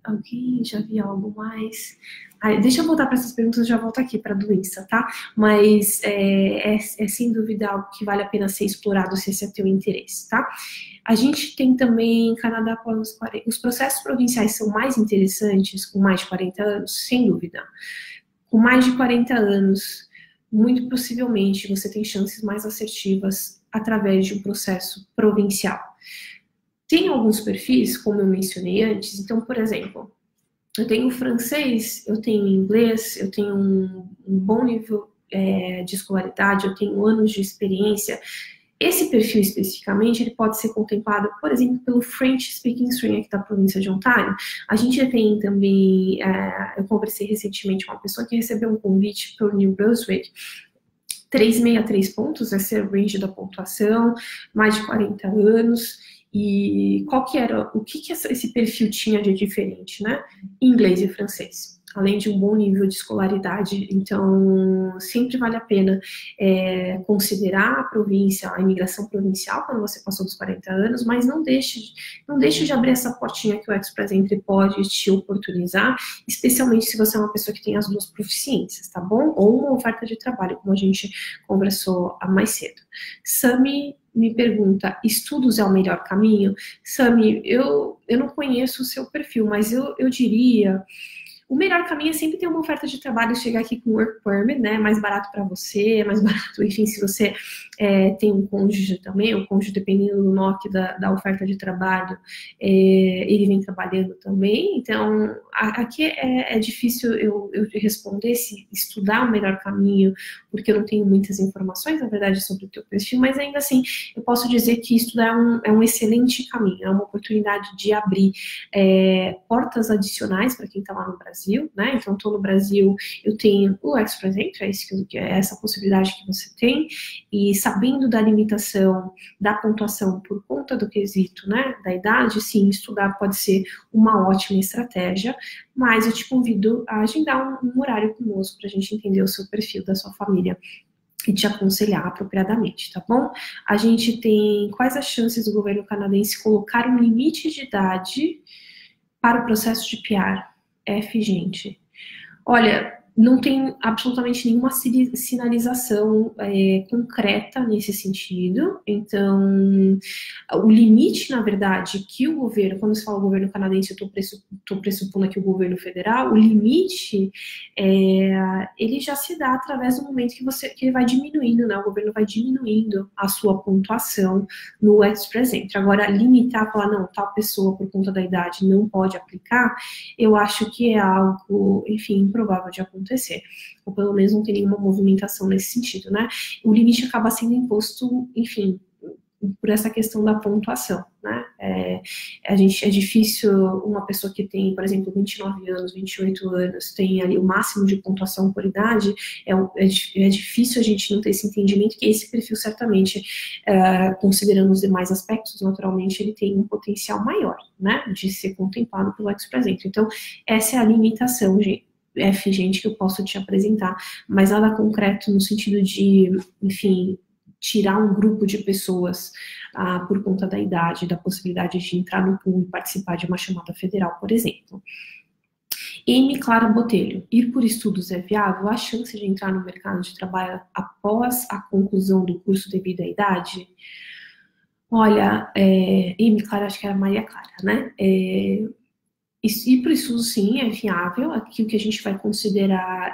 Alguém já viu algo mais? Deixa eu voltar para essas perguntas, já volto aqui para a doença, tá? Mas é sem dúvida algo que vale a pena ser explorado se esse é teu interesse, tá? A gente tem também em Canadá após os 40. Os processos provinciais são mais interessantes com mais de 40 anos, sem dúvida. Com mais de 40 anos, muito possivelmente você tem chances mais assertivas através de um processo provincial. Tem alguns perfis, como eu mencionei antes, então, por exemplo, eu tenho francês, eu tenho inglês, eu tenho um bom nível de escolaridade, eu tenho anos de experiência. Esse perfil especificamente, ele pode ser contemplado, por exemplo, pelo French Speaking Stream aqui da província de Ontário. A gente tem também, eu conversei recentemente com uma pessoa que recebeu um convite para o New Brunswick, 363 pontos, esse é o range da pontuação, mais de 40 anos. E o que esse perfil tinha de diferente, né? Inglês e francês, além de um bom nível de escolaridade. Então, sempre vale a pena considerar a província, a imigração provincial, quando você passou dos 40 anos, mas não deixe de abrir essa portinha que o Express Entry pode te oportunizar, especialmente se você é uma pessoa que tem as duas proficiências, tá bom? Ou uma oferta de trabalho, como a gente conversou mais cedo. Sami me pergunta, estudos é o melhor caminho? Sami, eu não conheço o seu perfil, mas eu diria... O melhor caminho é sempre ter uma oferta de trabalho e chegar aqui com work permit, né? Mais barato para você, mais barato, enfim, se você tem um cônjuge também, o cônjuge, dependendo do NOC da oferta de trabalho, ele vem trabalhando também. Então, aqui é difícil eu responder se estudar o melhor caminho, porque eu não tenho muitas informações, na verdade, sobre o teu perfil, mas ainda assim, eu posso dizer que estudar é um excelente caminho, é uma oportunidade de abrir portas adicionais para quem está lá no Brasil, né? Então, estou no Brasil, eu tenho o Express Entry, é essa possibilidade que você tem, e sabendo da limitação da pontuação por conta do quesito, né, da idade, sim, estudar pode ser uma ótima estratégia, mas eu te convido a agendar um horário conosco para a gente entender o seu perfil da sua família e te aconselhar apropriadamente, tá bom? A gente tem quais as chances do governo canadense colocar um limite de idade para o processo de PR? Gente. Olha, não tem absolutamente nenhuma sinalização concreta nesse sentido. Então, o limite, na verdade, que o governo, quando se fala governo canadense, eu estou pressupondo aqui o governo federal, o limite, ele já se dá através do momento que ele vai diminuindo, né? O governo vai diminuindo a sua pontuação no Express Entry. Agora, limitar, falar, não, tal pessoa, por conta da idade, não pode aplicar, eu acho que é algo, enfim, improvável de acontecer. Ou pelo menos não tem nenhuma movimentação nesse sentido, né? O limite acaba sendo imposto, enfim, por essa questão da pontuação, né? É difícil uma pessoa que tem, por exemplo, 29 anos, 28 anos, tem ali o máximo de pontuação por idade, é difícil a gente não ter esse entendimento que esse perfil certamente, considerando os demais aspectos, naturalmente ele tem um potencial maior, né, de ser contemplado pelo Express Entry. Então, essa é a limitação, gente, que eu posso te apresentar, mas nada concreto no sentido de, enfim, tirar um grupo de pessoas por conta da idade, da possibilidade de entrar no pool e participar de uma chamada federal, por exemplo. Amy Clara Botelho, ir por estudos é viável? Há chance de entrar no mercado de trabalho após a conclusão do curso devido à idade? Olha, Amy Clara, acho que era Maria Clara, né? E por isso, sim, é viável. Aqui o que a gente vai considerar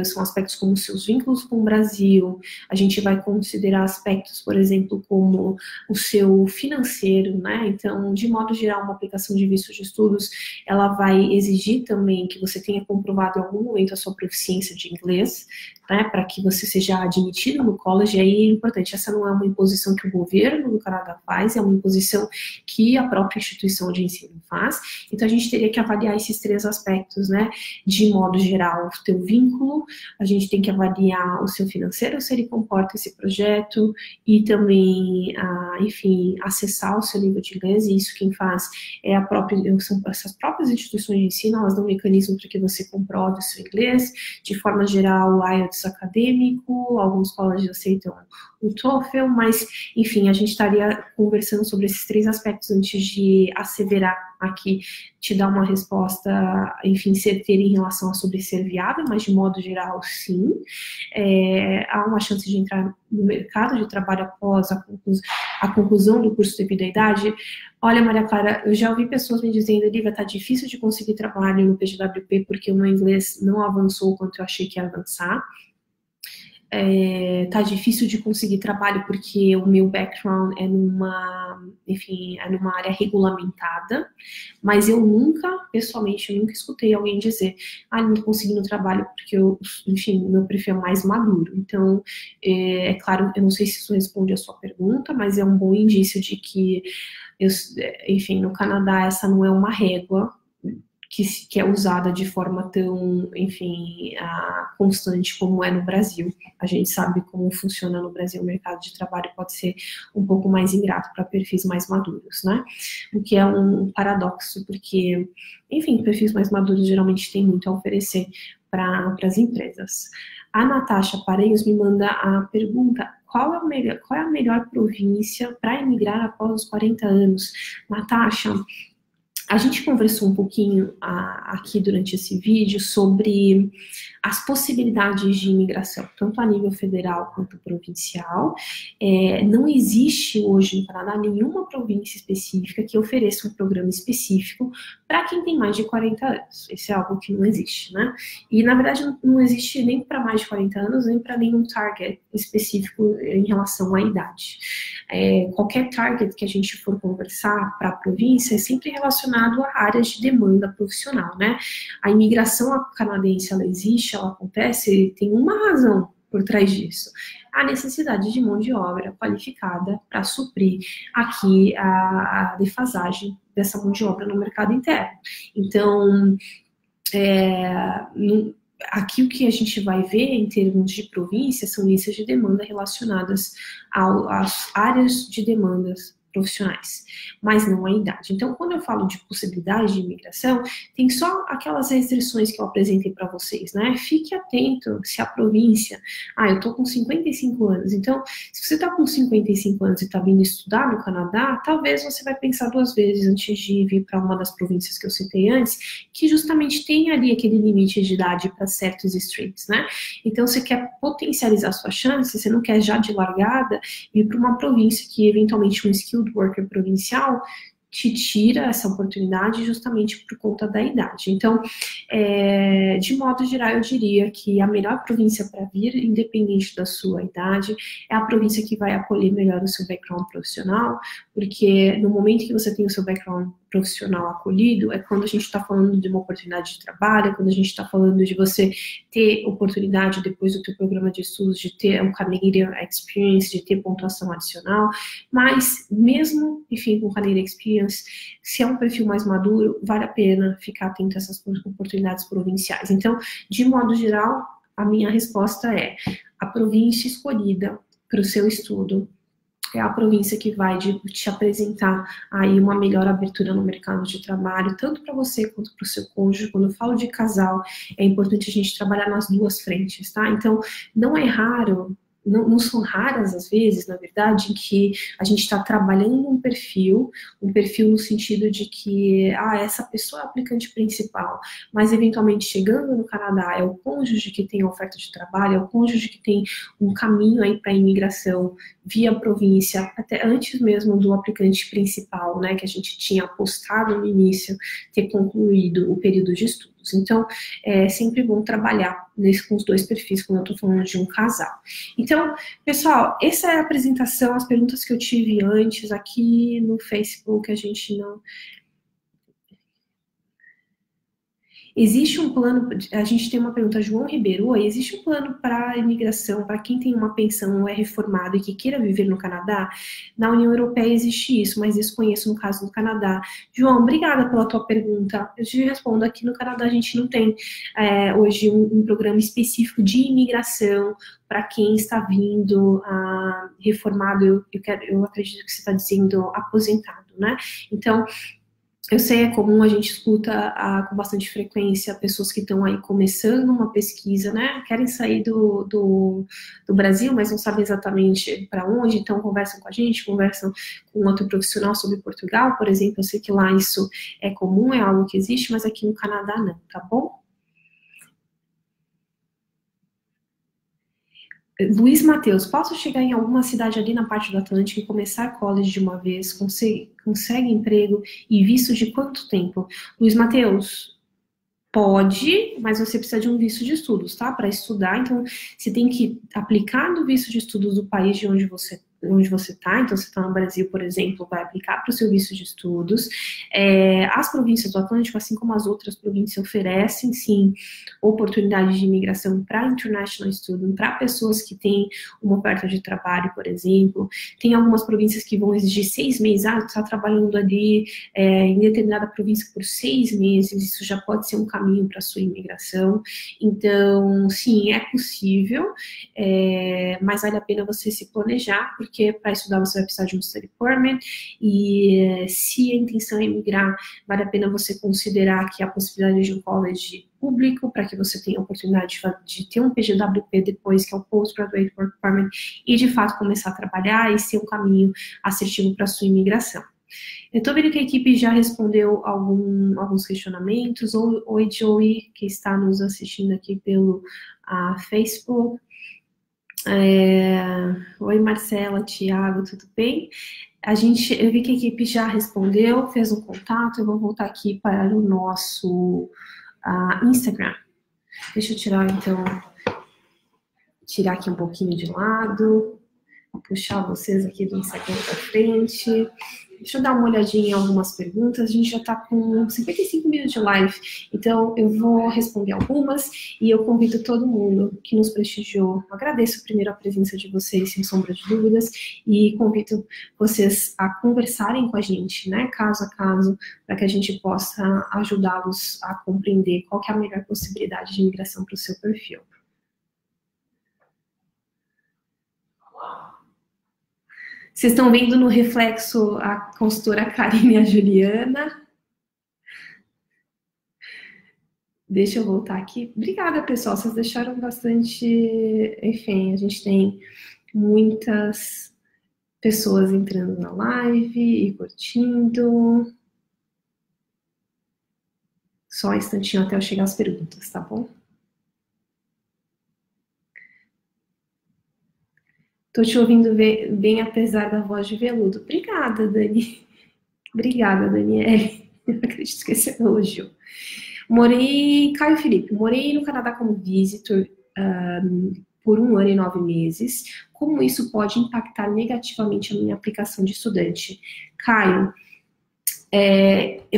são aspectos como os seus vínculos com o Brasil, a gente vai considerar aspectos, por exemplo, como o seu financeiro, né? Então, de modo geral, uma aplicação de visto de estudos, ela vai exigir também que você tenha comprovado em algum momento a sua proficiência de inglês, né, para que você seja admitido no college. E aí é importante, essa não é uma imposição que o governo do Canadá faz, é uma imposição que a própria instituição de ensino faz. Então, a gente teria que avaliar esses 3 aspectos, né? De modo geral, o teu vínculo, a gente tem que avaliar o seu financeiro, se ele comporta esse projeto, e também, enfim, acessar o seu nível de inglês, e isso quem faz são essas próprias instituições de ensino, elas dão um mecanismo para que você comprove o seu inglês. De forma geral, o IELTS acadêmico, alguns colégios aceitam o TOEFL, mas, enfim, a gente estaria conversando sobre esses 3 aspectos antes de asseverar aqui, te dar uma resposta, enfim, certeira em relação a sobre ser viável, mas de modo geral, sim. Há uma chance de entrar no mercado de trabalho após a conclusão do curso devido à idade. Olha, Maria Clara, eu já ouvi pessoas me dizendo, Lívia, tá difícil de conseguir trabalho no PGWP porque o meu inglês não avançou o quanto eu achei que ia avançar. Tá difícil de conseguir trabalho porque o meu background é numa área regulamentada, mas eu pessoalmente, nunca escutei alguém dizer, não tô conseguindo trabalho porque meu perfil é mais maduro. Então, é claro, eu não sei se isso responde a sua pergunta, mas é um bom indício de que, enfim, no Canadá essa não é uma régua que é usada de forma tão, enfim, constante como é no Brasil. A gente sabe como funciona no Brasil o mercado de trabalho, pode ser um pouco mais ingrato para perfis mais maduros, né? O que é um paradoxo, porque, enfim, perfis mais maduros geralmente têm muito a oferecer para as empresas. A Natasha Pareios me manda a pergunta: qual é a melhor província para emigrar após os 40 anos? Natasha, a gente conversou um pouquinho aqui durante esse vídeo sobre as possibilidades de imigração, tanto a nível federal quanto provincial. Não existe hoje no Canadá nenhuma província específica que ofereça um programa específico para quem tem mais de 40 anos. Isso é algo que não existe, né? E, na verdade, não existe nem para mais de 40 anos, nem para nenhum target específico em relação à idade. Qualquer target que a gente for conversar para a província é sempre relacionado a áreas de demanda profissional, né? A imigração canadense, ela existe, ela acontece, tem uma razão por trás disso: a necessidade de mão de obra qualificada para suprir aqui a defasagem dessa mão de obra no mercado interno. Então, aqui o que a gente vai ver em termos de província são listas de demanda relacionadas às áreas de demandas profissionais, mas não a idade. Então, quando eu falo de possibilidade de imigração, tem só aquelas restrições que eu apresentei para vocês, né? Fique atento se a província, eu tô com 55 anos, então, se você tá com 55 anos e tá vindo estudar no Canadá, talvez você vai pensar 2 vezes antes de vir para uma das províncias que eu citei antes, que justamente tem ali aquele limite de idade para certos streams, né? Então, você quer potencializar sua chance, você não quer já de largada ir para uma província que eventualmente um skilled worker provincial te tira essa oportunidade justamente por conta da idade. Então, de modo geral, eu diria que a melhor província para vir, independente da sua idade, é a província que vai acolher melhor o seu background profissional, porque no momento que você tem o seu background profissional acolhido, é quando a gente está falando de uma oportunidade de trabalho, é quando a gente está falando de você ter oportunidade depois do teu programa de estudos, de ter um Canadian Experience, de ter pontuação adicional, mas mesmo, enfim, com Canadian Experience, se é um perfil mais maduro, vale a pena ficar atento a essas oportunidades provinciais. Então, de modo geral, a minha resposta é: a província escolhida para o seu estudo é a província que vai te apresentar aí uma melhor abertura no mercado de trabalho, tanto para você quanto para o seu cônjuge. Quando eu falo de casal, é importante a gente trabalhar nas 2 frentes, tá? Então, não é raro, não são raras as vezes, na verdade, em que a gente está trabalhando um perfil no sentido de que, essa pessoa é a aplicante principal, mas eventualmente chegando no Canadá é o cônjuge que tem a oferta de trabalho, é o cônjuge que tem um caminho aí para a imigração via província, até antes mesmo do aplicante principal, né, que a gente tinha apostado no início, ter concluído o período de estudos. Então, é sempre bom trabalhar com os 2 perfis, quando eu estou falando de um casal. Então, pessoal, essa é a apresentação, as perguntas que eu tive antes aqui no Facebook, a gente não... Existe um plano, a gente tem uma pergunta, João Ribeiro, existe um plano para imigração, para quem tem uma pensão ou é reformado e que queira viver no Canadá? Na União Europeia existe isso, mas desconheço no caso do Canadá. João, obrigada pela tua pergunta. Eu te respondo, aqui no Canadá a gente não tem hoje um programa específico de imigração para quem está vindo reformado, eu acredito que você está dizendo aposentado, né? Então, eu sei, é comum, a gente escuta com bastante frequência pessoas que estão aí começando uma pesquisa, né? Querem sair do Brasil, mas não sabem exatamente para onde, então conversam com a gente, conversam com outro profissional sobre Portugal, por exemplo. Eu sei que lá isso é comum, é algo que existe, mas aqui no Canadá não, tá bom? Luiz Matheus, posso chegar em alguma cidade ali na parte do Atlântico e começar college de uma vez? Consegue emprego e visto de quanto tempo? Luiz Matheus, pode, mas você precisa de um visto de estudos, tá? Para estudar, então você tem que aplicar no visto de estudos do país de onde você está. Então, você está no Brasil, por exemplo, vai aplicar para o seu visto de estudos. As províncias do Atlântico, assim como as outras províncias, oferecem, sim, oportunidade de imigração para international student, para pessoas que têm uma oferta de trabalho, por exemplo. Tem algumas províncias que vão exigir 6 meses, você está trabalhando ali em determinada província por 6 meses, isso já pode ser um caminho para a sua imigração. Então, sim, é possível, mas vale a pena você se planejar, porque para estudar você vai precisar de um study permit, e se a intenção é emigrar, vale a pena você considerar que a possibilidade de um college público, para que você tenha a oportunidade de ter um PGWP depois, que é o Postgraduate Work Permit, e de fato começar a trabalhar e ser um caminho assertivo para a sua imigração. Eu estou vendo que a equipe já respondeu alguns questionamentos. Oi, Joey, que está nos assistindo aqui pelo Facebook. Oi, Marcela, Thiago, tudo bem? Eu vi que a equipe já respondeu, fez um contato. Eu vou voltar aqui para o nosso Instagram. Deixa eu tirar aqui um pouquinho de lado, puxar vocês aqui do Instagram para frente. Deixa eu dar uma olhadinha em algumas perguntas. A gente já está com 55 minutos de live, então eu vou responder algumas e eu convido todo mundo que nos prestigiou. Eu agradeço primeiro a presença de vocês, sem sombra de dúvidas, e convido vocês a conversarem com a gente, né, caso a caso, para que a gente possa ajudá-los a compreender qual que é a melhor possibilidade de migração para o seu perfil. Vocês estão vendo no reflexo a consultora Karine e a Juliana. Deixa eu voltar aqui. Obrigada, pessoal. Vocês deixaram bastante... Enfim, a gente tem muitas pessoas entrando na live e curtindo. Só um instantinho até eu chegar às perguntas, tá bom? Tô te ouvindo bem, apesar da voz de veludo. Obrigada, Dani. Obrigada, Daniele. Eu acredito que esse é elogio. Caio Felipe, morei no Canadá como visitor por 1 ano e 9 meses. Como isso pode impactar negativamente a minha aplicação de estudante? Caio,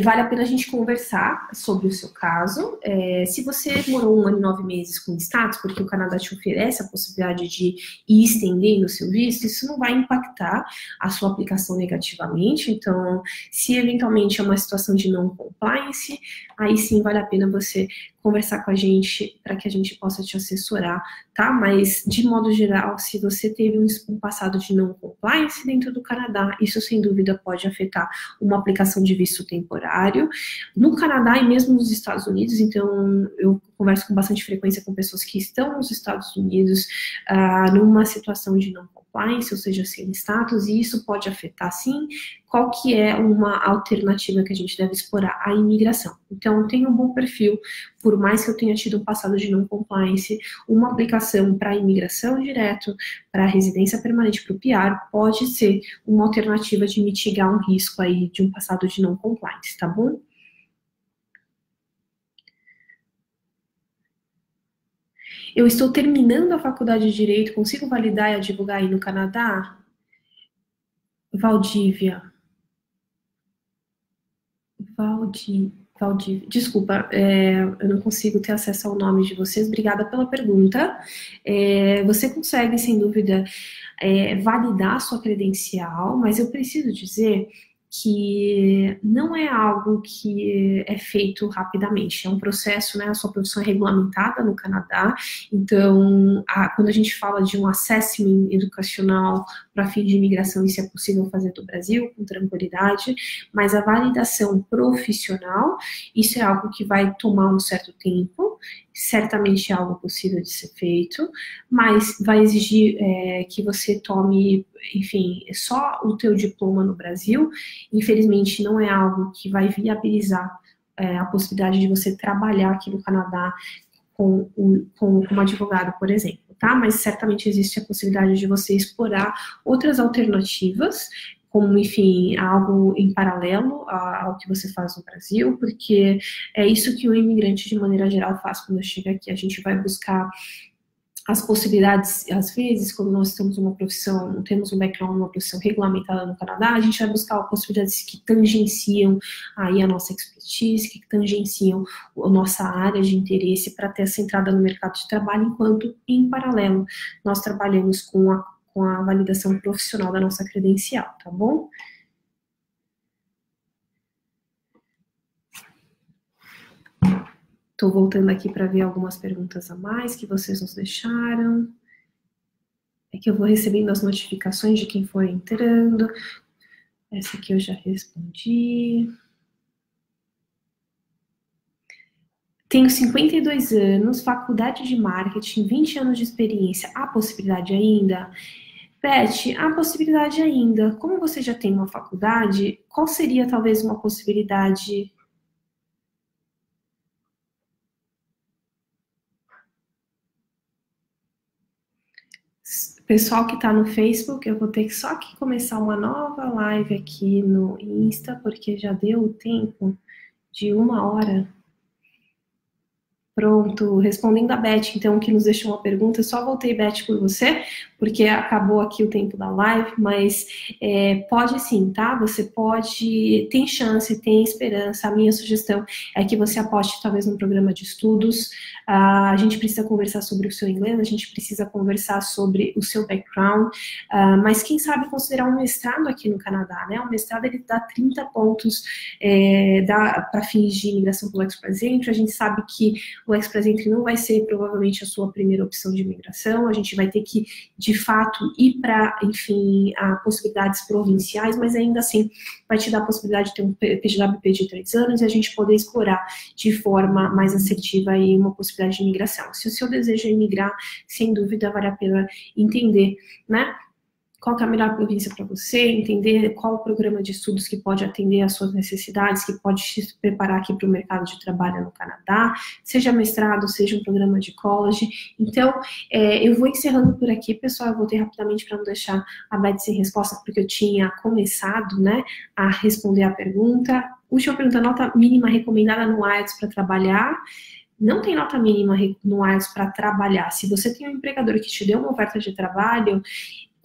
vale a pena a gente conversar sobre o seu caso. Se você morou 1 ano e 9 meses com status, porque o Canadá te oferece a possibilidade de ir estendendo o seu visto, isso não vai impactar a sua aplicação negativamente. Então, se eventualmente é uma situação de não compliance, aí sim vale a pena você conversar com a gente para que a gente possa te assessorar, tá? Mas, de modo geral, se você teve um passado de não compliance dentro do Canadá, isso sem dúvida pode afetar uma aplicação de visto temporário no Canadá e mesmo nos Estados Unidos. Então, eu converso com bastante frequência com pessoas que estão nos Estados Unidos numa situação de não compliance, ou seja, sem status, e isso pode afetar, sim, qual que é uma alternativa que a gente deve explorar? A imigração. Então, tenha um bom perfil, por mais que eu tenha tido um passado de não compliance, uma aplicação para imigração direto, para residência permanente, para o PR, pode ser uma alternativa de mitigar um risco aí de um passado de não compliance, tá bom? Eu estou terminando a faculdade de Direito, consigo validar e advogar aí no Canadá? Valdívia. Valdívia. Desculpa, eu não consigo ter acesso ao nome de vocês. Obrigada pela pergunta. Você consegue, sem dúvida, validar a sua credencial, mas eu preciso dizer que não é algo que é feito rapidamente, é um processo, né, a sua profissão é regulamentada no Canadá, então, quando a gente fala de um assessment educacional para fim de imigração, isso é possível fazer do Brasil, com tranquilidade, mas a validação profissional, isso é algo que vai tomar um certo tempo, certamente é algo possível de ser feito, mas vai exigir que você tome, enfim, só o teu diploma no Brasil. Infelizmente, não é algo que vai viabilizar a possibilidade de você trabalhar aqui no Canadá como advogado, por exemplo, tá? Mas certamente existe a possibilidade de você explorar outras alternativas, como, enfim, algo em paralelo ao que você faz no Brasil, porque é isso que o imigrante, de maneira geral, faz quando chega aqui. A gente vai buscar as possibilidades, às vezes, quando nós temos uma profissão, temos um background, uma profissão regulamentada no Canadá, a gente vai buscar possibilidades que tangenciam aí a nossa expertise, que tangenciam a nossa área de interesse para ter essa entrada no mercado de trabalho, enquanto, em paralelo, nós trabalhamos com a validação profissional da nossa credencial, tá bom? Estou voltando aqui para ver algumas perguntas a mais que vocês nos deixaram. É que eu vou recebendo as notificações de quem for entrando. Essa aqui eu já respondi. Tenho 52 anos, faculdade de marketing, 20 anos de experiência. Há possibilidade ainda? Beth, há possibilidade ainda. Como você já tem uma faculdade, qual seria talvez uma possibilidade? Pessoal que está no Facebook, eu vou ter que só que começar uma nova live aqui no Insta, porque já deu o tempo de 1 hora. Pronto, respondendo a Beth, então, que nos deixou uma pergunta, eu só voltei, Beth, por você, porque acabou aqui o tempo da live, mas pode sim, tá? Você pode, tem chance, tem esperança. A minha sugestão é que você aposte talvez num programa de estudos. A gente precisa conversar sobre o seu inglês, a gente precisa conversar sobre o seu background, mas quem sabe considerar um mestrado aqui no Canadá, né? O mestrado, ele dá 30 pontos para fins de imigração pelo Express Entry. A gente sabe que o Express Entry não vai ser provavelmente a sua primeira opção de imigração, a gente vai ter que, de fato, ir para, enfim, a possibilidades provinciais, mas ainda assim vai te dar a possibilidade de ter um PGWP de 3 anos e a gente poder explorar de forma mais assertiva aí uma possibilidade de imigração. Se o seu desejo é imigrar, sem dúvida vale a pena entender, né? Qual que é a melhor província para você, entender qual o programa de estudos que pode atender às suas necessidades, que pode te preparar aqui para o mercado de trabalho no Canadá, seja mestrado, seja um programa de college. Então, eu vou encerrando por aqui, pessoal, eu voltei rapidamente para não deixar a Beth sem resposta, porque eu tinha começado, né, a responder a pergunta. Última pergunta, nota mínima recomendada no IELTS para trabalhar. Não tem nota mínima no IELTS para trabalhar. Se você tem um empregador que te deu uma oferta de trabalho,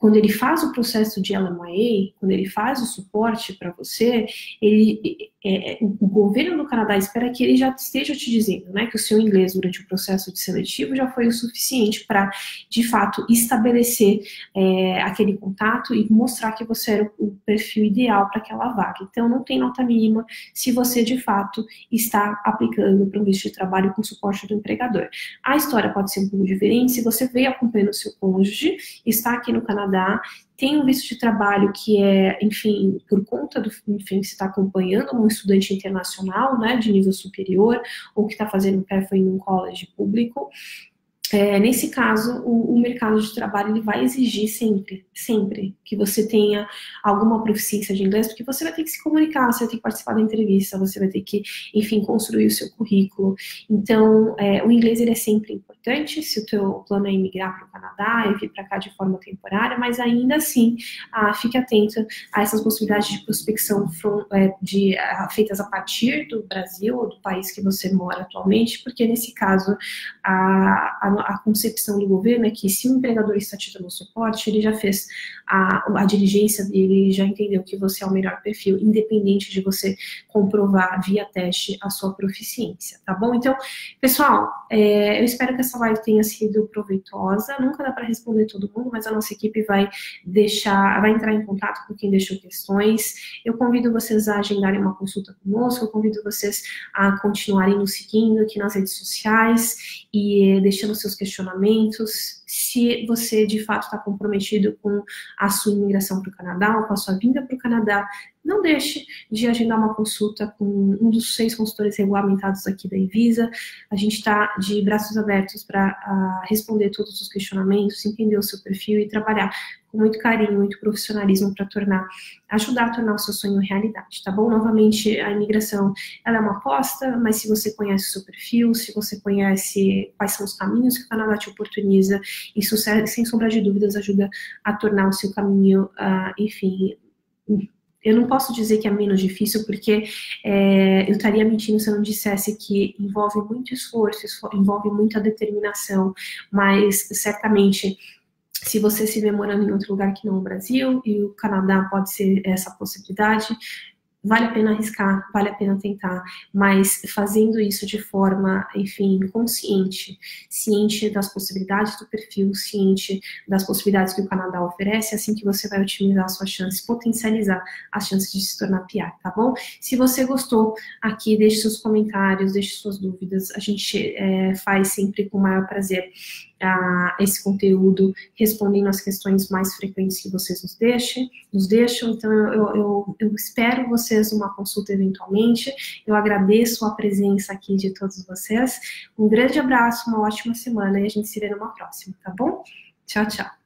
quando ele faz o processo de LMIA, quando ele faz o suporte para você, o governo do Canadá espera que ele já esteja te dizendo, né, que o seu inglês durante o processo de seletivo já foi o suficiente para, de fato, estabelecer aquele contato e mostrar que você era o perfil ideal para aquela vaga. Então, não tem nota mínima se você, de fato, está aplicando para um visto de trabalho com suporte do empregador. A história pode ser um pouco diferente se você veio acompanhando o seu cônjuge, está aqui no Canadá, tem um visto de trabalho que é, enfim, por conta do, enfim, você está acompanhando um estudante internacional, né, de nível superior, ou que está fazendo um pathway em um college público. Nesse caso, o mercado de trabalho ele vai exigir sempre que você tenha alguma proficiência de inglês, porque você vai ter que se comunicar, você vai ter que participar da entrevista, você vai ter que, enfim, construir o seu currículo. Então, o inglês ele é sempre importante, se o teu plano é imigrar para o Canadá e vir para cá de forma temporária, mas ainda assim, fique atento a essas possibilidades de prospecção feitas a partir do Brasil ou do país que você mora atualmente, porque nesse caso, a a concepção do governo é que se o empregador está te dando suporte, ele já fez a diligência dele, já entendeu que você é o melhor perfil, independente de você comprovar via teste a sua proficiência, tá bom? Então, pessoal, eu espero que essa live tenha sido proveitosa. Nunca dá para responder todo mundo, mas a nossa equipe vai entrar em contato com quem deixou questões. Eu convido vocês a agendarem uma consulta conosco, eu convido vocês a continuarem nos seguindo aqui nas redes sociais e deixando seus questionamentos. Se você, de fato, está comprometido com a sua imigração para o Canadá ou com a sua vinda para o Canadá, não deixe de agendar uma consulta com um dos 6 consultores regulamentados aqui da Evisa. A gente está de braços abertos para responder todos os questionamentos, entender o seu perfil e trabalhar com muito carinho, muito profissionalismo para ajudar a tornar o seu sonho realidade, tá bom? Novamente, a imigração, ela é uma aposta, mas se você conhece o seu perfil, se você conhece quais são os caminhos que o Canadá te oportuniza, isso, sem sombra de dúvidas, ajuda a tornar o seu caminho, enfim, eu não posso dizer que é menos difícil, porque eu estaria mentindo se eu não dissesse que envolve muito esforço, envolve muita determinação, mas certamente, se você se vê morando em outro lugar que não o Brasil, e o Canadá pode ser essa possibilidade, vale a pena arriscar, vale a pena tentar, mas fazendo isso de forma, enfim, consciente, ciente das possibilidades do perfil, ciente das possibilidades que o Canadá oferece, assim que você vai otimizar a sua chance, potencializar as chances de se tornar PR, tá bom? Se você gostou aqui, deixe seus comentários, deixe suas dúvidas, a gente faz sempre com o maior prazer esse conteúdo, respondendo as questões mais frequentes que vocês nos deixam. Então, eu espero vocês numa consulta eventualmente. Eu agradeço a presença aqui de todos vocês. Um grande abraço, uma ótima semana e a gente se vê numa próxima, tá bom? Tchau, tchau.